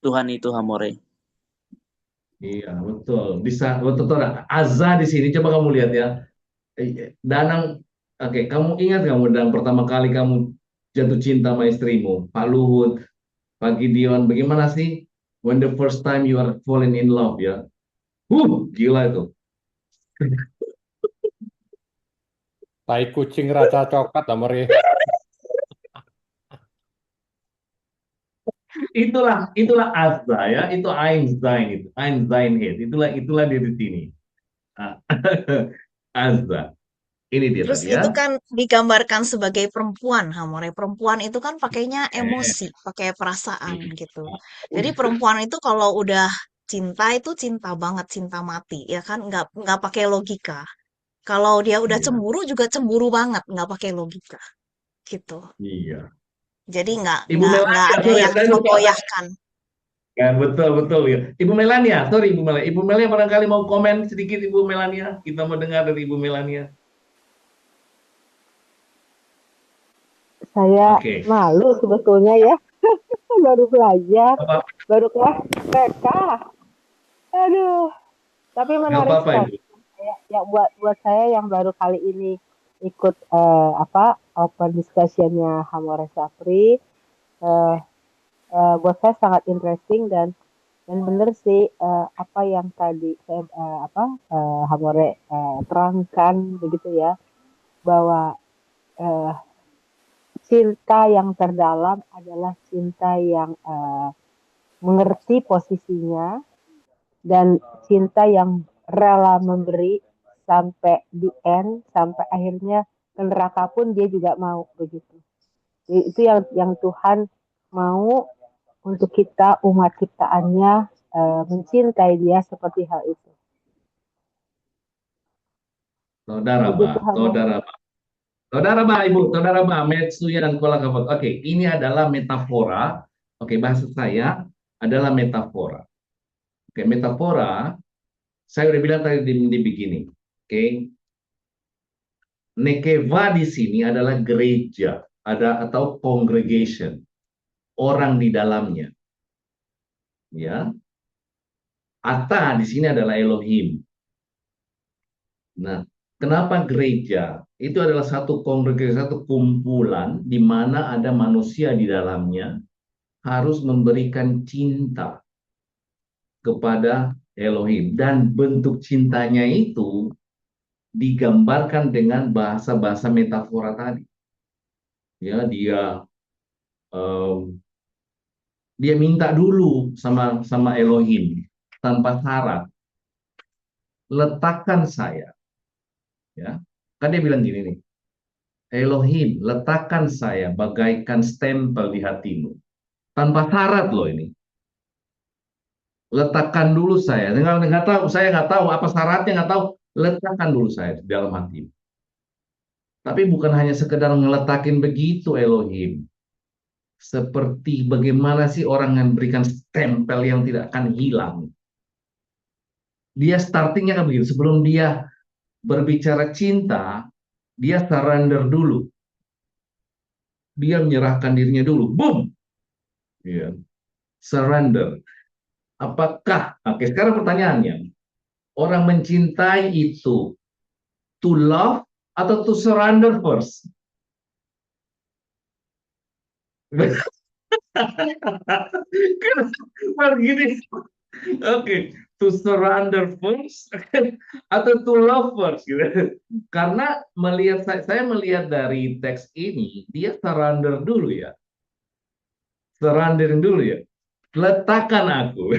Tuhan itu Hamore. Iya, betul. Bisa, betul, betul. Azza di sini, coba kamu lihat ya. Danang, oke, kamu ingat kamu dan pertama kali kamu jatuh cinta sama istrimu, Pak Luhut, Pak Gideon, bagaimana sih? When the first time you are falling in love ya. Gila itu. Tai kucing raca coklat amore. Itulah Azza ya, itu Einstein itu, Einstein head. Itulah dia di sini. Ah, Azza. Ini dia Terus tadi ya. itu kan digambarkan sebagai perempuan, Hamore. Perempuan itu kan pakainya Eh, emosi, pakai perasaan iya. gitu. Jadi perempuan itu kalau udah cinta itu cinta banget, cinta mati, ya kan? Nggak pakai logika. Kalau dia udah Iya. cemburu juga cemburu banget, nggak pakai logika, gitu. Iya. Jadi Ibu nggak Melania, ada sorry, yang saya lupa. tergoyahkan. Ya, betul, betul ya. Ibu Melania, sorry Ibu Melania. Ibu Melania barangkali mau komen sedikit Ibu Melania. Kita mau dengar dari Ibu Melania. Saya Oke. malu sebetulnya ya, baru belajar, Apa, baru kelas TK. Aduh, tapi nggak menarik apa-apa sekali. Ibu. Ya buat saya yang baru kali ini ikut open discussion-nya Hamore Sapri, eh, buat saya sangat interesting dan benar sih apa yang tadi saya Hamore terangkan begitu ya, bahwa eh, cinta yang terdalam adalah cinta yang mengerti posisinya dan cinta yang rela memberi sampai di end, sampai akhirnya ke neraka pun dia juga mau begitu. Jadi itu yang Tuhan mau untuk kita umat ciptaannya, mencintai dia seperti hal itu. Saudara Begitu Mbak, Hamor. saudara Mbak. Saudara Mbak, Ibu, saudara Mbak, Metsuya dan Kuala Kabat. Oke, ini adalah metafora. Oke, bahasa saya adalah metafora. Oke, metafora, saya udah bilang tadi di beginning. Oke, Nekeva di sini adalah gereja, atau congregation, orang di dalamnya. Ya, Ata di sini adalah Elohim. Nah, kenapa gereja? Itu adalah satu kongregasi, satu kumpulan di mana ada manusia di dalamnya harus memberikan cinta kepada Elohim, dan bentuk cintanya itu digambarkan dengan bahasa-bahasa metafora tadi. Ya, em, dia minta dulu sama Elohim tanpa syarat, letakkan saya, ya. Kan dia bilang gini nih, Elohim, letakkan saya bagaikan stempel di hatimu. Tanpa syarat loh ini. Letakkan dulu saya. Nggak tahu, saya nggak tahu apa syaratnya, nggak tahu. Letakkan dulu saya di dalam hatimu. Tapi bukan hanya sekedar ngeletakin begitu Elohim. Seperti bagaimana sih orang yang berikan stempel yang tidak akan hilang. Dia startingnya kan begitu. Sebelum dia berbicara cinta, dia surrender dulu. Dia menyerahkan dirinya dulu. Boom! Ya. Surrender. Apakah, oke sekarang pertanyaannya, orang mencintai itu to love atau to surrender first? Kenapa gini? Oke, to surrender first atau to love first gitu. Karena saya melihat dari teks ini, dia surrender dulu ya. Surrender dulu ya. Letakkan aku.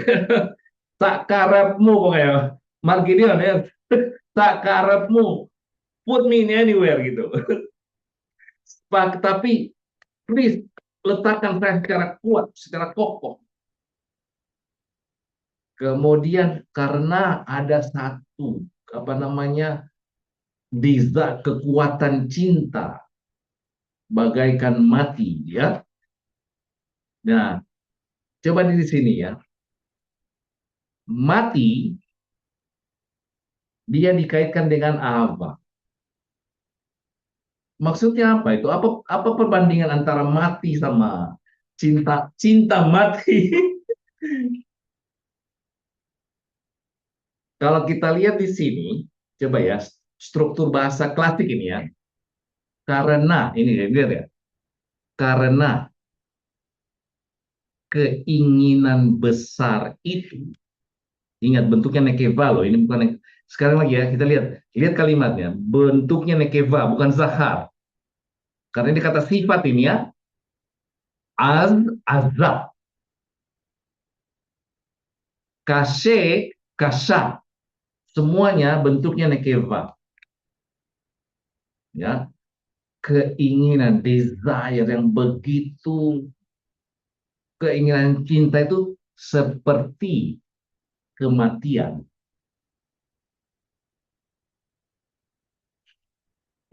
Tak karepmu pokoknya. Mark Gideon ya. Tak karepmu. Put me in anywhere gitu. Tapi please letakkan saya secara kuat, secara kokoh. Kemudian karena ada satu kekuatan cinta bagaikan mati ya. Nah, coba di sini ya. Mati dia dikaitkan dengan apa? Maksudnya apa itu? Apa perbandingan antara mati sama cinta? Cinta mati. Kalau kita lihat di sini, coba ya, struktur bahasa klasik ini ya. Karena ini lihat ya. Karena keinginan besar itu, ingat bentuknya nekeva loh, ini bukan sekarang lagi ya, kita lihat kalimatnya, bentuknya nekeva bukan zahar. Karena ini kata sifat ini ya, azab, kashe, kasha, semuanya bentuknya nekeva. Ya, keinginan, desire yang begitu, keinginan cinta itu seperti kematian.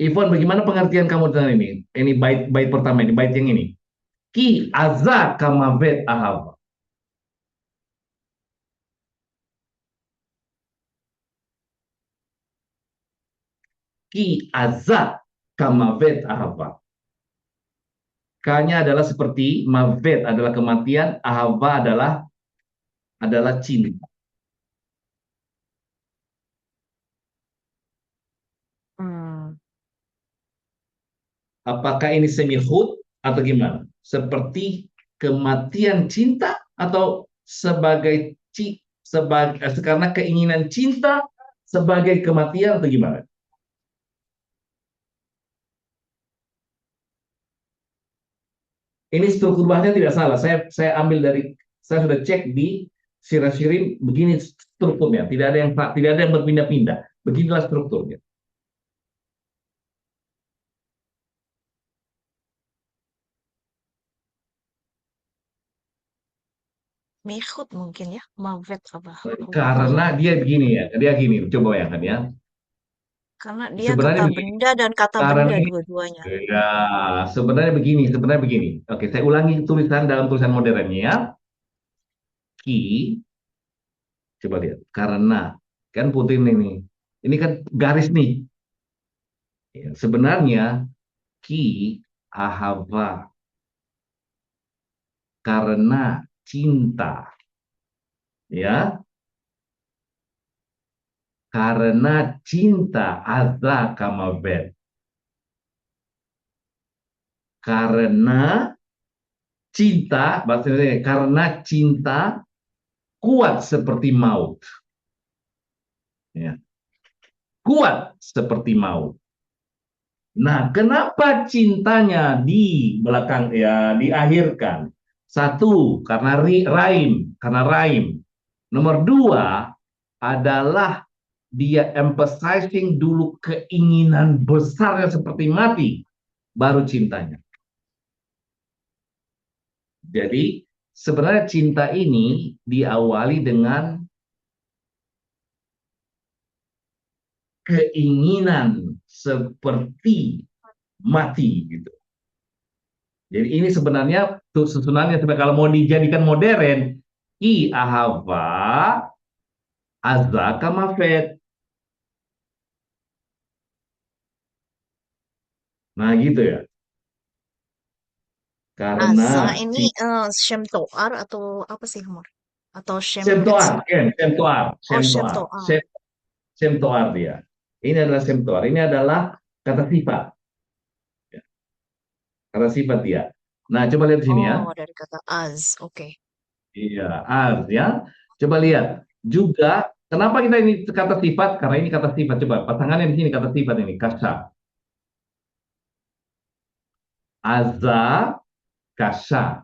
Ivon, bagaimana pengertian kamu tentang ini? Ini bait pertama, ini bait yang ini. Ki aza kamavet ahava. Ki aza kamavet ahava. K-nya adalah seperti mavet adalah kematian, ahava adalah cinta. Hmm. Apakah ini semihut atau gimana? Seperti kematian cinta atau karena keinginan cinta sebagai kematian atau gimana? Ini struktur bahasanya tidak salah. Saya ambil saya sudah cek di Sirasirin begini strukturnya. Tidak ada yang berpindah-pindah. Beginilah strukturnya. Mihut mungkin ya, mavet apa? Karena dia begini ya. Dia gini. Coba bayangkan ya. Karena dia Sebenarnya kata begini. benda dan kata Karena benda ini dua-duanya. ya, sebenarnya begini. Oke, saya ulangi tulisan dalam tulisan modernnya ya. Ki, coba lihat. Karena kan putih ini kan garis nih. Ya, sebenarnya ki ahava karena cinta, ya, karena cinta aza kamavet, karena cinta, maksudnya karena cinta kuat seperti maut, ya, kuat seperti maut. Nah, kenapa cintanya di belakang ya diakhirkan? Satu, karena raim. Nomor dua adalah dia emphasizing dulu keinginan besarnya seperti mati, baru cintanya. Jadi sebenarnya cinta ini diawali dengan keinginan seperti mati gitu. Jadi ini sebenarnya susunannya kalau mau dijadikan modern, i ahava azaka mafet. Nah gitu ya. Karena Aza ini Shem Toar atau apa sih, Humor? Atau Shem semtoar, Etzra? Oh, Shem semtoar, Toar. semtoar dia. Ini adalah semtoar. Ini adalah kata sifat, ya. Kata sifat dia. Nah, coba lihat di sini ya. Oh, dari kata az. Oke. Iya, az ya. Coba lihat. Juga kenapa kita ini kata sifat? Karena ini kata sifat. Coba pasangannya di sini kata sifat ini kasa. Aza kasa.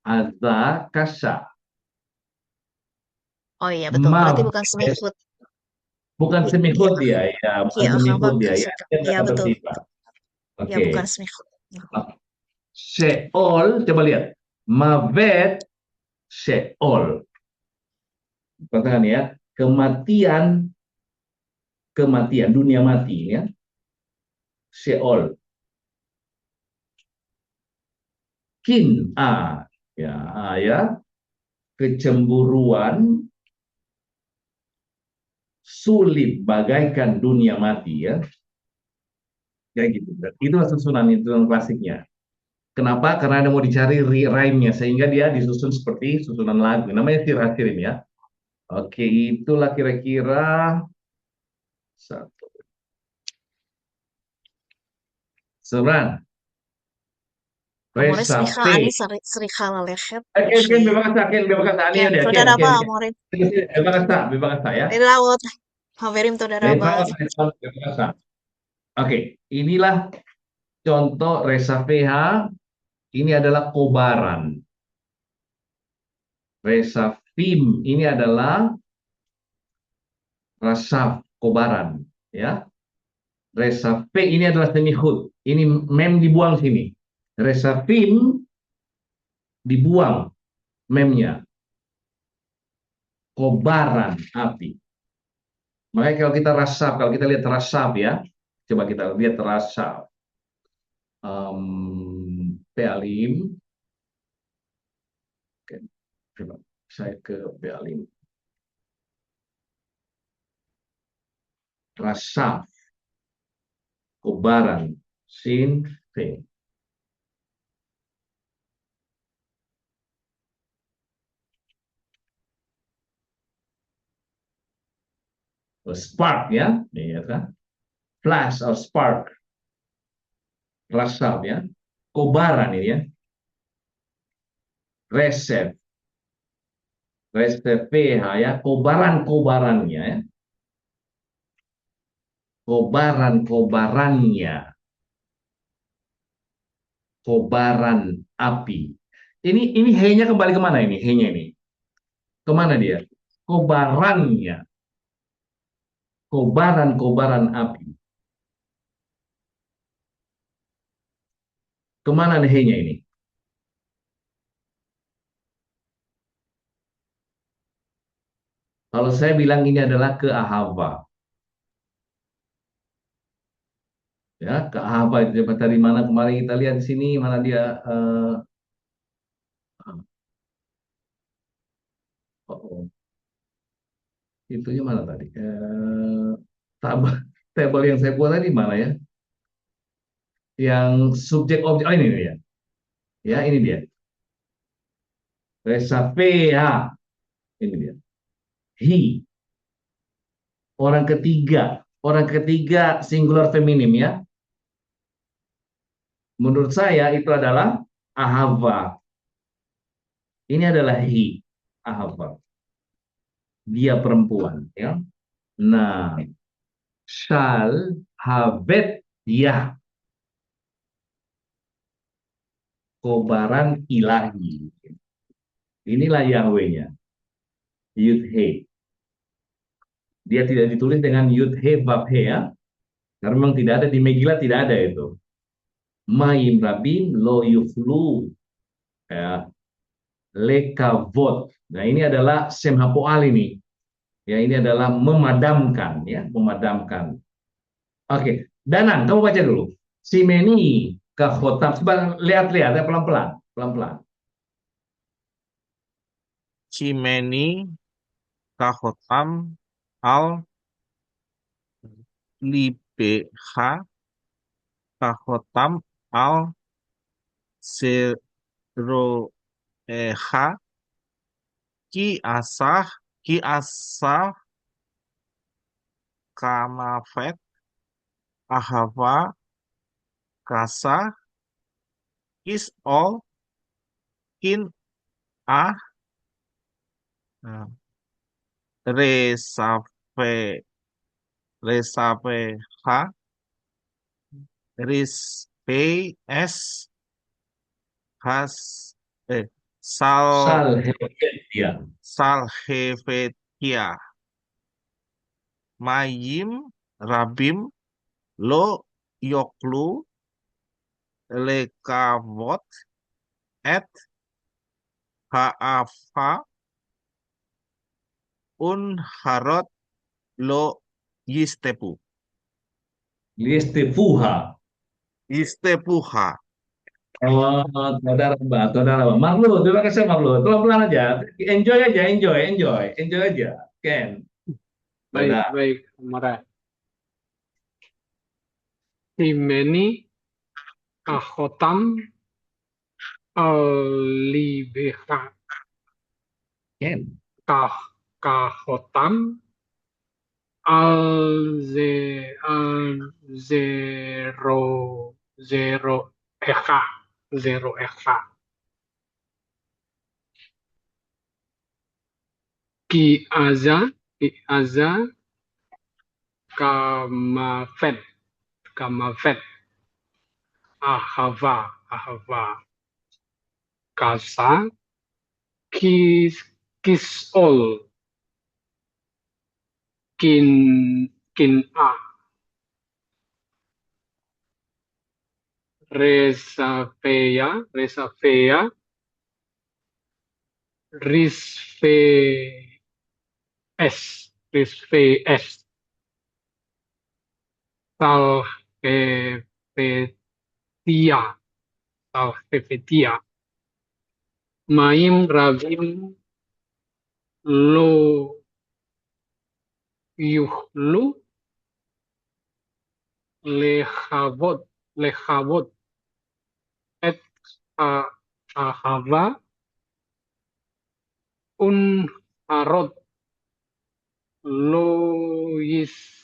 Aza kasa. Oh iya, betul. Berarti bukan Mabes. semihut. Bukan Iya, semihut dia, ya, bukan iya, semihut ahava dia, ya. kasika. Dia Iya, kata betul. sifat. Ya, Oke. bukan semihut. Sheol, coba lihat. Mavet Sheol. Katakan ya, kematian, dunia mati ya. Sheol. Ya, kecemburuan sulit bagaikan dunia mati ya. Kayak gitu. Itu susunan klasiknya. Kenapa? Karena ada mau dicari rhyme-nya sehingga dia disusun seperti susunan lagu. Namanya sirasirim ya. Oke, itulah kira-kira satu. Sebenarnya Amore sriha Resape. ani sriha lalechet. Bebas ani Ken, udah tודה רבה, amore. bebas ya. Lilawot. Haverim, tודה רבה. Bebas. Oke, inilah contoh resapeha. Ini adalah kobaran. Resafim ini adalah rasaf kobaran, ya. Resape ini adalah semihut. Ini mem dibuang sini. Resafim dibuang memnya. Kobaran api. Makanya kalau kita lihat rasaf ya, coba kita lihat rasaf. Bealim. Oke, coba saya ke Bealim. Rasaf, kobaran, sin, fe. Spark ya, ya kan? Flash or spark, rasaf ya. Kobaran ini ya. Resep, resep PH ya, kobaran-kobarannya ya. Kobaran-kobarannya, kobaran api. Ini he-nya kembali kemana ini? He-nya ini. Kemana dia? Kobarannya, kobaran-kobaran api. Kemana nih he-nya ini? Kalau saya bilang ini adalah ke Ahava. Ya, ke Ahava itu dari mana kemarin kita lihat di sini, mana dia oh, oh. Itunya mana tadi? Tabel, tabel yang saya buat tadi mana ya? Yang subjek objek, oh ini dia. Ya, ini dia. Resapea. Ini dia. He. Orang ketiga singular feminim ya. Menurut saya itu adalah ahava. Ini adalah he, ahava. Dia perempuan ya. Nah, shall havet ya, kobaran ilahi. Inilah Yahweh-nya. Yud He. Dia tidak ditulis dengan Yud He Bab He ya. Karena memang tidak ada di Megillah, tidak ada itu. Ma'im Rabim lo yuflu ya, lekavot. Nah ini adalah Sem Hapoal ini. Ya ini adalah memadamkan ya, memadamkan. Oke, Danan, kamu baca dulu. Simeni kahotam. Coba lihat-lihat ya pelan-pelan, pelan-pelan. Cimeni kahotam al libeha kahotam al seroeha ki asah kamafet ahava kasa is all kin ah resafe ha rispe es has sal Ya. salhevetia mayim rabim lo yoklu lekavot et haafa un harot lo yistepu Liestefuha. yistepuha. Oh, saudara Mbak, saudara Mbak. Marlo, terima kasih Marlo. Pelan-pelan aja. Enjoy aja, enjoy aja. Ken. Baik, Pada baik, Mara. Himeni kahotam libeha Ken. kahotam al zero eka ki aza kamafet ahava kasa kisol kin a resafea risfe es salhevetia salvetia. Maim rabim lo yuhlu lehavot et ahava un harot lo yistevua.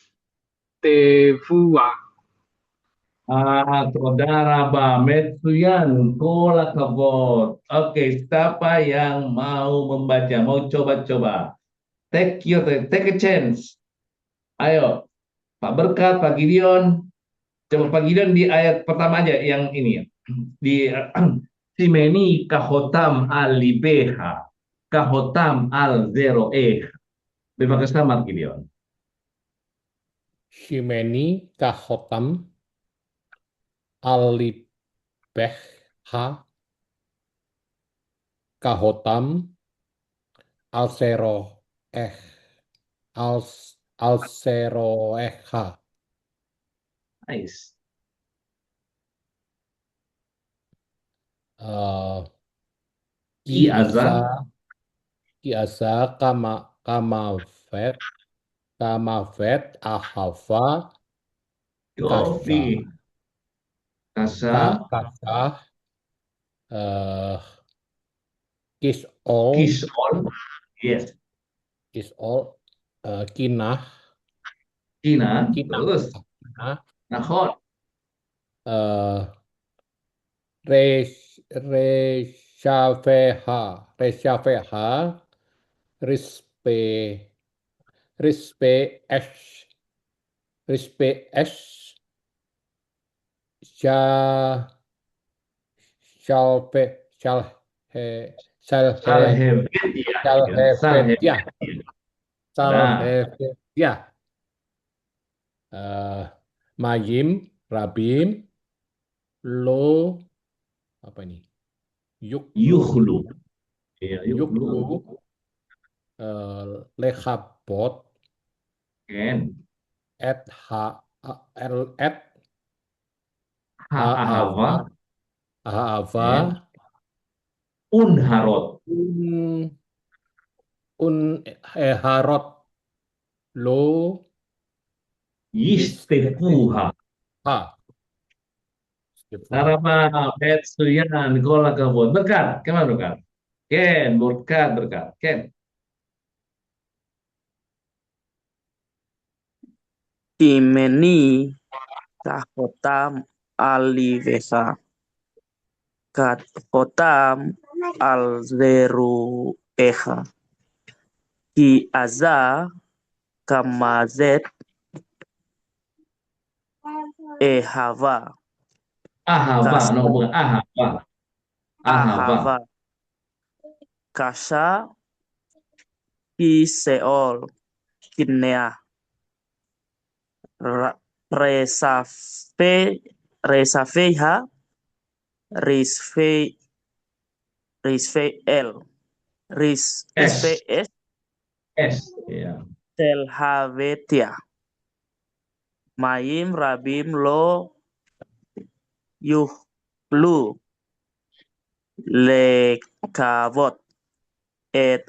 Saudara Metsuyan, kola kabot. Oke, siapa yang mau membaca, mau coba-coba? Take a chance. Ayo, Pak Berkat, Pak Gideon. Coba Pak Gideon di ayat pertama aja yang ini ya. Di Simeni kahotam al libeha, kahotam al zero Terima kasih Pak Gideon. Shimeni kahotam alibeh kahotam alsero alseroeha. Nice. Ki Azan. asa kamavet ahava Yofi. Kasa. kasah kisol Yes. kisol kinah Terus. Nahot. Reshaveha rispe esh shalve salhevetia mayim rabim lo apa ini Yuhlu. Lekhabot Ken. et Ahava. Unharot. Harot lo Yistefuha. Sarama Petsuyan Gola Kabut. Berkat, kemana berkat? Ken, berkat. Ken. Timeni kahotam alivesa kahotam alzeru eha ki aza kamazet ehava Bukan Ahava. Kasha ki seol kinea resafeha risfe Ya. telhavetia mayim rabim lo yuhlu lekavot et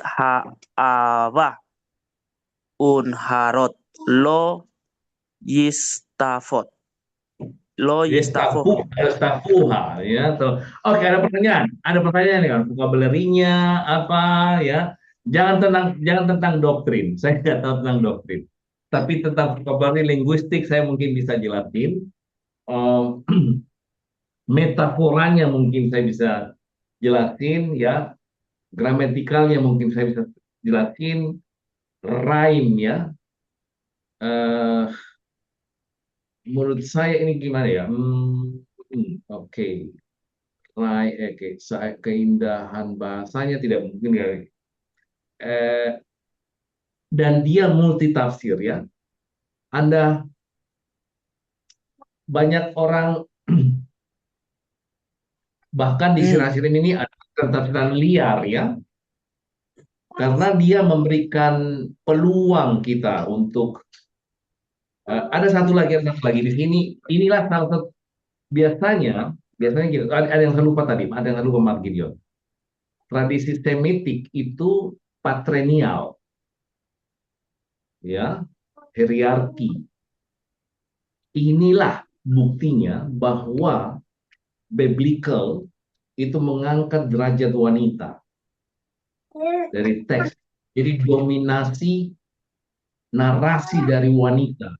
ha'ava unharot lo yistafot Yistafuha ya. Oke, ada pertanyaan nih kan, vocabulary-nya apa ya. Jangan tentang doktrin. Saya nggak tahu tentang doktrin. Tapi tentang vocabulary linguistik saya mungkin bisa jelasin. Metaforanya mungkin saya bisa jelasin ya. Gramatikalnya mungkin saya bisa jelasin. Rhyme ya. Menurut saya ini gimana ya? Oke. Keindahan bahasanya tidak mungkin ya. Dan dia multitafsir ya. Anda banyak orang bahkan di Sirah-Sirim ini ada tafsiran liar ya. Karena dia memberikan peluang kita untuk ada satu lagi di sini. Inilah biasanya gitu. Ada yang saya lupa tadi, ada yang saya lupa Mark Gideon. Tradisi Semitik itu patrenial, ya, hierarki. Inilah buktinya bahwa biblical itu mengangkat derajat wanita dari teks. Jadi dominasi narasi dari wanita.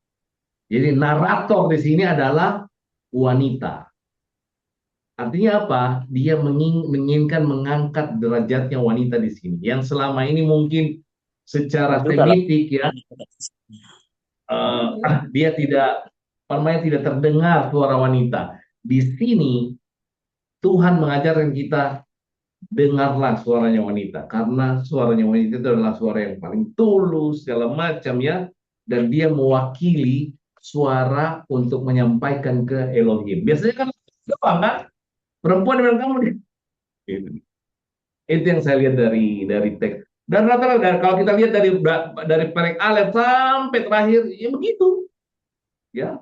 Jadi narator di sini adalah wanita. Artinya apa? Dia menginginkan mengangkat derajatnya wanita di sini. Yang selama ini mungkin secara Itu dalam semitik ya, dia tidak, namanya tidak terdengar suara wanita. Di sini Tuhan mengajarkan kita dengarlah suaranya wanita, karena suaranya wanita itu adalah suara yang paling tulus segala macam ya, dan dia mewakili suara untuk menyampaikan ke Elohim. Biasanya kan doang kan perempuan bilang kamu nih. Itu yang saya lihat dari teks. Dan rata-rata kalau kita lihat dari perek Alef sampai terakhir ya begitu. Ya,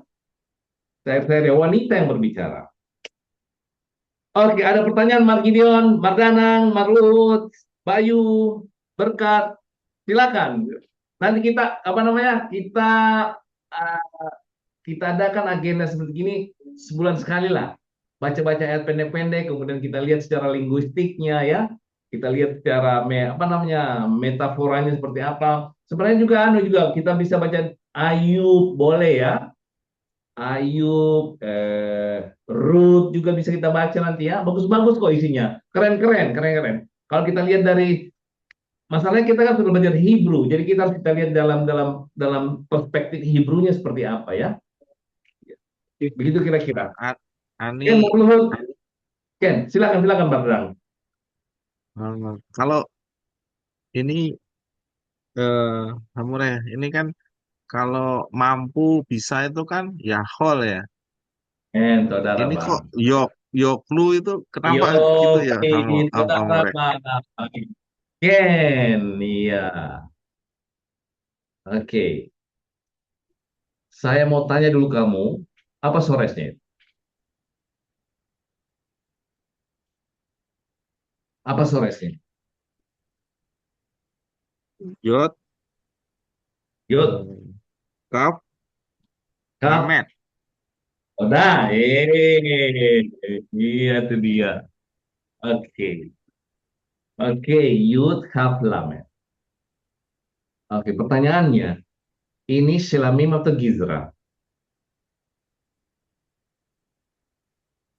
saya wanita yang berbicara. Oke, ada pertanyaan Mark Gideon, Mark Danang, Mark Lut, Bayu, Berkat, silakan. Nanti kita apa namanya? Kita adakan agenda seperti ini sebulan sekali lah. Baca-baca ayat pendek-pendek, kemudian kita lihat secara linguistiknya ya. Kita lihat secara apa namanya? Metaforanya seperti apa. Sebenarnya juga kita bisa baca Ayub boleh ya. Ayub, Ruth juga bisa kita baca nanti ya. Bagus-bagus kok isinya. Keren-keren. Kalau kita lihat dari masalahnya kita kan sudah belajar Hebrew, jadi kita harus lihat dalam perspektif Hebrew-nya seperti apa ya. Begitu kira-kira. Ani, Ken, Ken, silakan Bang Bang. kalau ini Hamure, ini kan kalau mampu bisa itu kan ya hol ya. Saudara Ini kok Bang. Yoklu itu kenapa Yo, gitu ya saudara Hamure? Bang. Ken, iya. Oke. Saya mau tanya dulu kamu, apa soresnya? Apa soresnya? Yot, Yud, Kaf, Kap, Lamet. Oda, iya itu dia. Oke, oke, Yud, Kap, Lamet. Oke, pertanyaannya, ini Shelamim atau Gizra?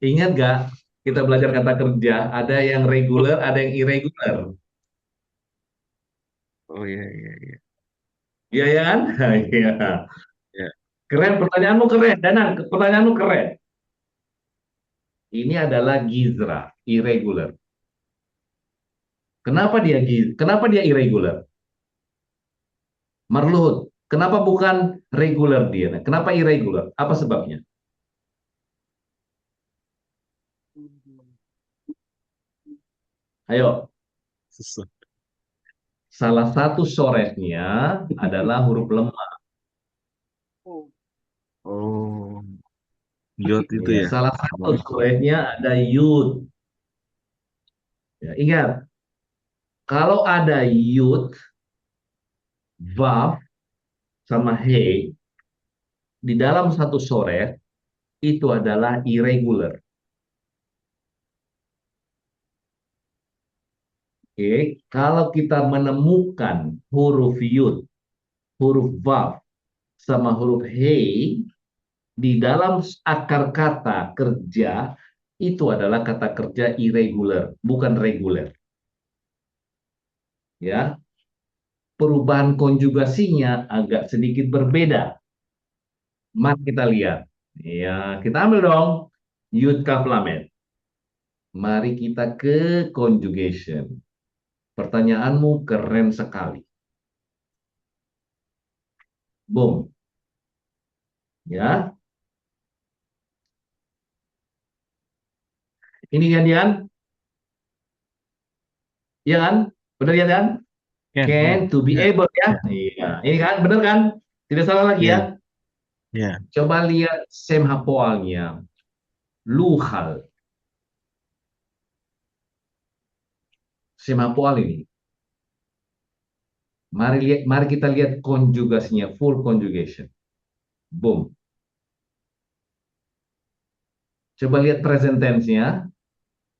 Ingat gak, kita belajar kata kerja, ada yang reguler, ada yang irregular. Oh iya iya iya. Iya ya kan? Iya. Ya. Keren, pertanyaanmu keren. Danang, pertanyaanmu keren. Ini adalah Gizra, irregular. Kenapa dia irregular? Marluhut, kenapa bukan regular dia? Kenapa irregular? Apa sebabnya? Ayo, Susah. salah satu soresnya adalah huruf lemah. Oh, Yot itu Ya, ya. salah satu soresnya ada yud. Ya, ingat, kalau ada yud, vav, sama he, di dalam satu sores, itu adalah irregular. Oke, kalau kita menemukan huruf yud, huruf vav, sama huruf he di dalam akar kata kerja, itu adalah kata kerja irregular, bukan reguler. Ya, perubahan konjugasinya agak sedikit berbeda. Mari kita lihat. Ya, kita ambil dong yud kaf lamed. Mari kita ke conjugation. Pertanyaanmu keren sekali. Boom. Ya. Ini kan Dian? Iya kan? Benar ya kan? Can to be able ya. Iya. Ini kan benar kan? Tidak salah lagi ya. Ya. Coba lihat sem hapoalnya. luhal. Semapual ini. Mari kita lihat konjugasinya, full conjugation. Boom. Coba lihat present tense-nya.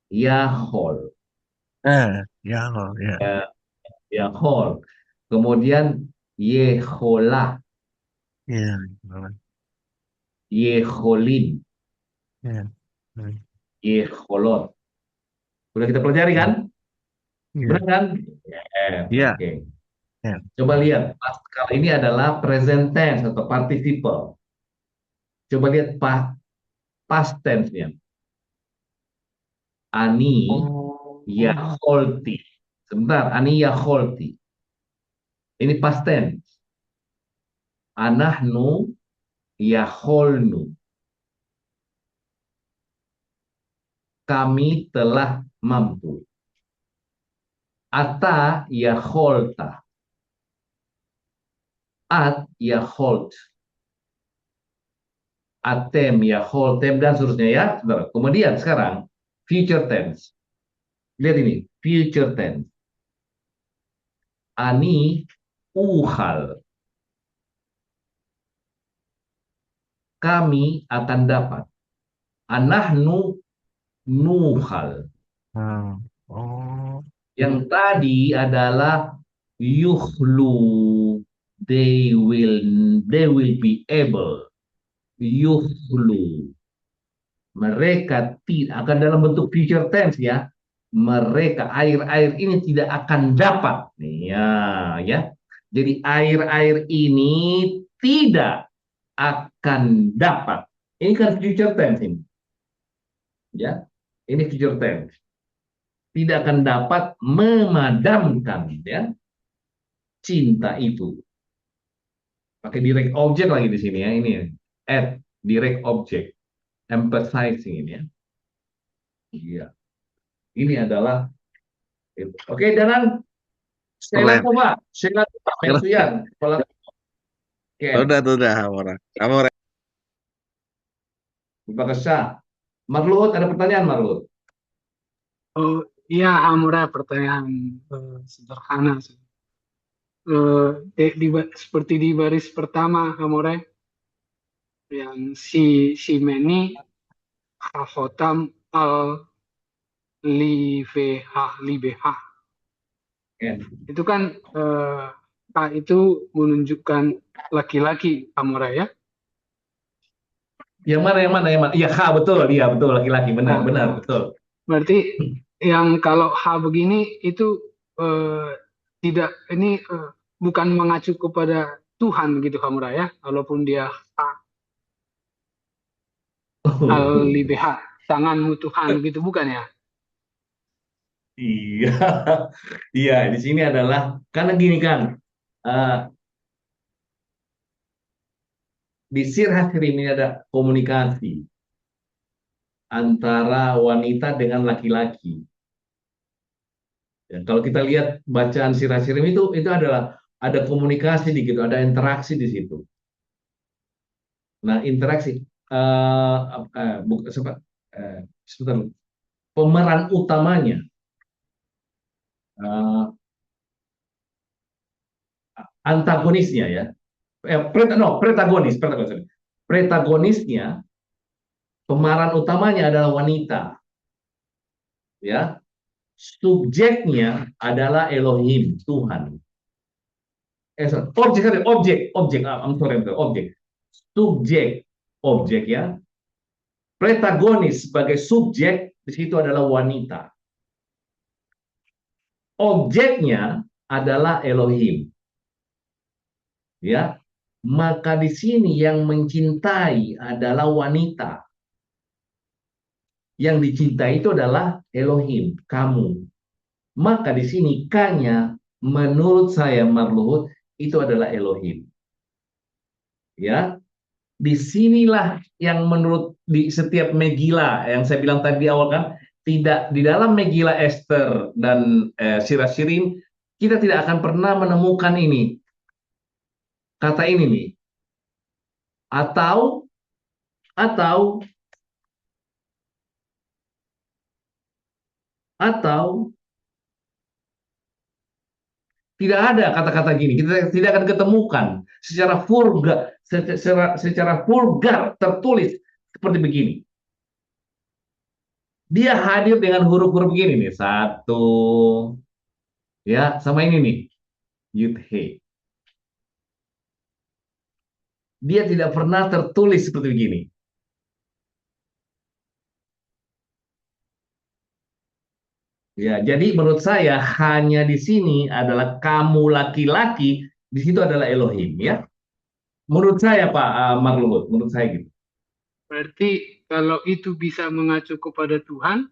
Yahol. Ya, oh, ya. Yahol. Kemudian yeholah. Ya, Yeholin. ya. Hmm. Yeholot. Sudah kita pelajari kan? Ya, Benar kan? ya, Oke. ya. Coba lihat. Kalau ini adalah present tense atau participle. Coba lihat past tense-nya. Ani Oh, yaholti. Sebentar, ani yaholti. Ini past tense. Anahnu yaholnu. Kami telah mampu. Ata yaholta. At yaholt. Atem yaholtem dan seterusnya ya. Saudara. Kemudian sekarang future tense. Lihat ini, future tense. Ani uhal. Kami akan dapat. Anahnu nuhal. Oh, Yang tadi adalah yuhlu. They will be able. Yuhlu. Mereka tidak akan dalam bentuk future tense ya. Mereka air-air ini tidak akan dapat. Ya. Jadi air-air ini tidak akan dapat. Ini kan future tense ini. Ya. Ini future tense. Tidak akan dapat memadamkan ya cinta itu. Pakai direct object lagi di sini ya ini. Add direct object. Emphasizing ini ya. Iya. Ini adalah itu. Oke, Danan. Sela keren. coba. Sela Mensuyan. Oke. Udah, Hamora. Hamora. Bagaimana? Marlut, ada pertanyaan Marlut? oh iya, Hamura, pertanyaan sederhana sih. Seperti di baris pertama, Hamura, yang si Meni Hahotam al libeha. Ya. Itu kan K itu menunjukkan laki-laki, Hamura ya. Yang mana? Iya, betul. Iya, betul. Laki-laki. Benar, Nah, betul. berarti yang kalau H begini itu tidak ini bukan mengacu kepada Tuhan gitu Hamura ya, walaupun dia al-libeha, tanganmu Tuhan gitu bukan ya? Iya. Iya, di sini adalah karena gini kan. Di Sir Hasrim ini ada komunikasi antara wanita dengan laki-laki. Ya, kalau kita lihat bacaan Sir Hasrim itu adalah ada komunikasi di situ, ada interaksi di situ. Nah, interaksi sebentar. Pemeran utamanya antagonisnya ya. Protagonisnya, pemeran utamanya adalah wanita. Ya. Subjeknya adalah Elohim, Tuhan. Objek. Subjek, objek ya. Protagonis sebagai subjek di situ adalah wanita. Objeknya adalah Elohim. Ya. Maka di sini yang mencintai adalah wanita. Yang dicintai itu adalah Elohim, kamu. Maka di sini K-nya menurut saya Marluhut itu adalah Elohim. Ya. Disinilah yang menurut di setiap Megillah yang saya bilang tadi di awal kan, tidak di dalam Megillah Esther dan Sirah Shirim kita tidak akan pernah menemukan ini kata ini nih, atau Atau tidak ada kata-kata gini, kita tidak akan ketemukan secara vulgar tertulis seperti begini. Dia hadir dengan huruf-huruf begini nih, satu, ya, sama ini nih, yud he. Dia tidak pernah tertulis seperti begini. Ya, jadi menurut saya hanya di sini adalah kamu laki-laki, di situ adalah Elohim, ya. Menurut saya Pak Marluhut, menurut saya gitu. Berarti kalau itu bisa mengacu kepada Tuhan,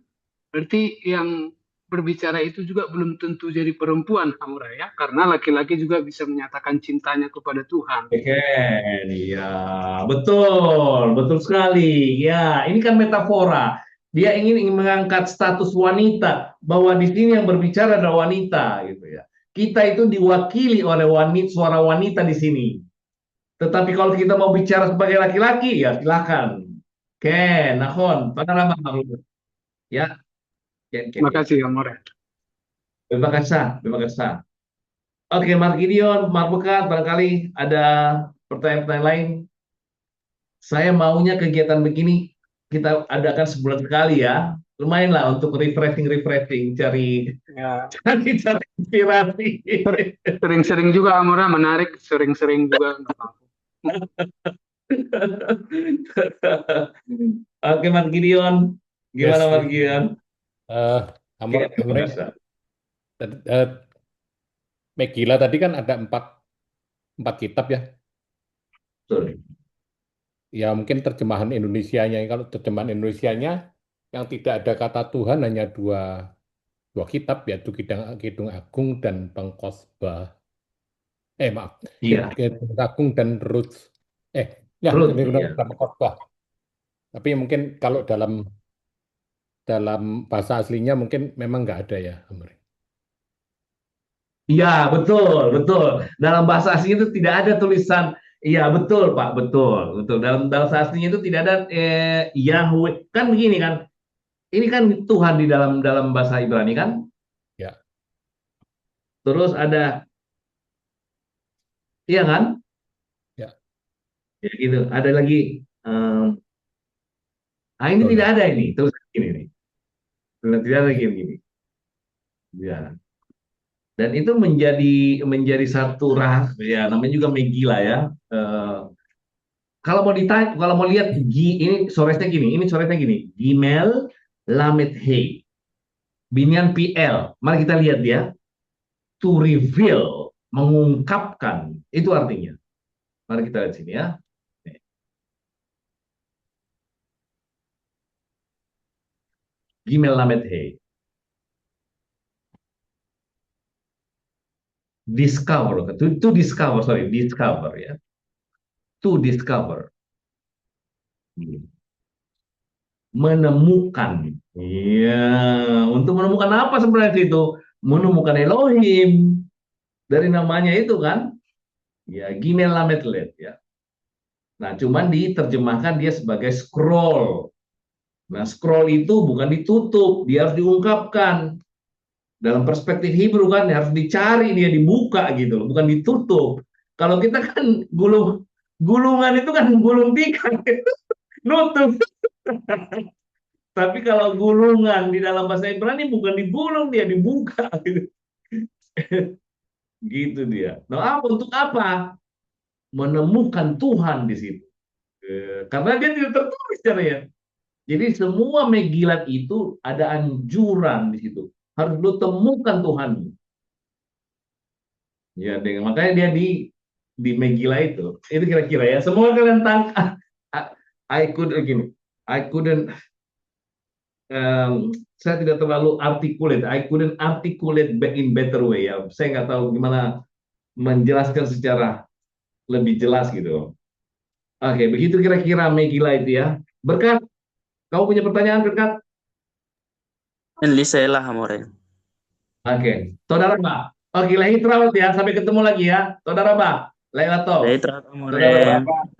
berarti yang berbicara itu juga belum tentu jadi perempuan, Hamura, ya, karena laki-laki juga bisa menyatakan cintanya kepada Tuhan. Oke, ya, betul, betul sekali. Ya, ini kan metafora. Dia ingin mengangkat status wanita, bahwa di sini yang berbicara adalah wanita, gitu ya. Kita itu diwakili oleh suara wanita di sini. Tetapi kalau kita mau bicara sebagai laki-laki, ya silakan. Oke, Nahon, panorama ya. Terima kasih, Hamura. Terima kasih, terima kasih. Oke, Mark Gideon, Mark Bekat, barangkali ada pertanyaan-pertanyaan lain. Saya maunya kegiatan begini kita adakan sebulan sekali ya. Lumayan lah untuk refreshing, cari Ya, inspirasi. sering-sering juga Hamura, menarik, sering-sering juga nggak apa-apa. Oke, Mark Gideon. Gimana, Yes. Mark Gideon? Hamura, Oke, terima kasih. Megillah tadi kan ada empat kitab ya. Betul. Ya mungkin terjemahan Indonesianya. Kalau terjemahan Indonesianya yang tidak ada kata Tuhan hanya dua kitab, yaitu Kidung Agung dan Pengkhotbah. Maaf, Iya, Kidung Agung dan Ruth. Ya Ruth, Kidung iya. Agung dan Pengkhotbah. Tapi mungkin kalau dalam bahasa aslinya mungkin memang nggak ada ya, Amri. Iya, betul, betul. Dalam bahasa aslinya itu tidak ada tulisan. Iya, betul, Pak, betul, betul. Dalam bahasa aslinya itu tidak ada Yahweh. Kan begini kan? Ini kan Tuhan di dalam bahasa Ibrani kan? Ya. Terus ada, iya kan? Ya. Ya, gitu. Ada lagi. Ini tidak ada ini. Terus gini nih. Tidak ada gini. Ya. Dan itu menjadi satu rahasia. Namanya juga Megillah ya. Kalau mau lihat ini soresnya gini. Ini soresnya gini. Gimel Lamed He. Binyan PL. Mari kita lihat ya. To reveal, mengungkapkan. Itu artinya. Mari kita lihat sini ya. Gimel Lamed He. Discover. To discover, sorry. Discover ya. To discover. Menemukan. Iya. Untuk menemukan apa sebenarnya itu? Menemukan Elohim. Dari namanya itu kan. Ya, Gimel Lamed Let ya. Nah, cuman diterjemahkan dia sebagai scroll. Nah, scroll itu bukan ditutup, dia harus diungkapkan. Dalam perspektif Hebrew kan harus dicari, dia dibuka gitu loh, bukan ditutup. Kalau kita kan gulungan itu kan gulung tikar, nutup. Tapi kalau gulungan di dalam bahasa Ibrani bukan digulung, dia dibuka gitu. Gitu dia. Nah, untuk apa? Menemukan Tuhan di situ. Karena dia tidak tertulis caranya. Jadi semua Megillat itu ada anjuran di situ. Harus lu temukan Tuhan. Ya, makanya dia di Megillah itu. Itu kira-kira ya. Semua kalian tangkap. I couldn't saya tidak terlalu articulate. I couldn't articulate in better way ya. Saya nggak tahu gimana menjelaskan secara lebih jelas gitu. Oke, begitu kira-kira Megillah itu ya. Berkat, kamu punya pertanyaan Berkat? Lisela Hamore. Oke, Saudara Mbak. Oke, Lahi Terawat ya. Sampai ketemu lagi ya. Saudara Mbak. Laila Tov. Dari Hamore. Saudara Mbak.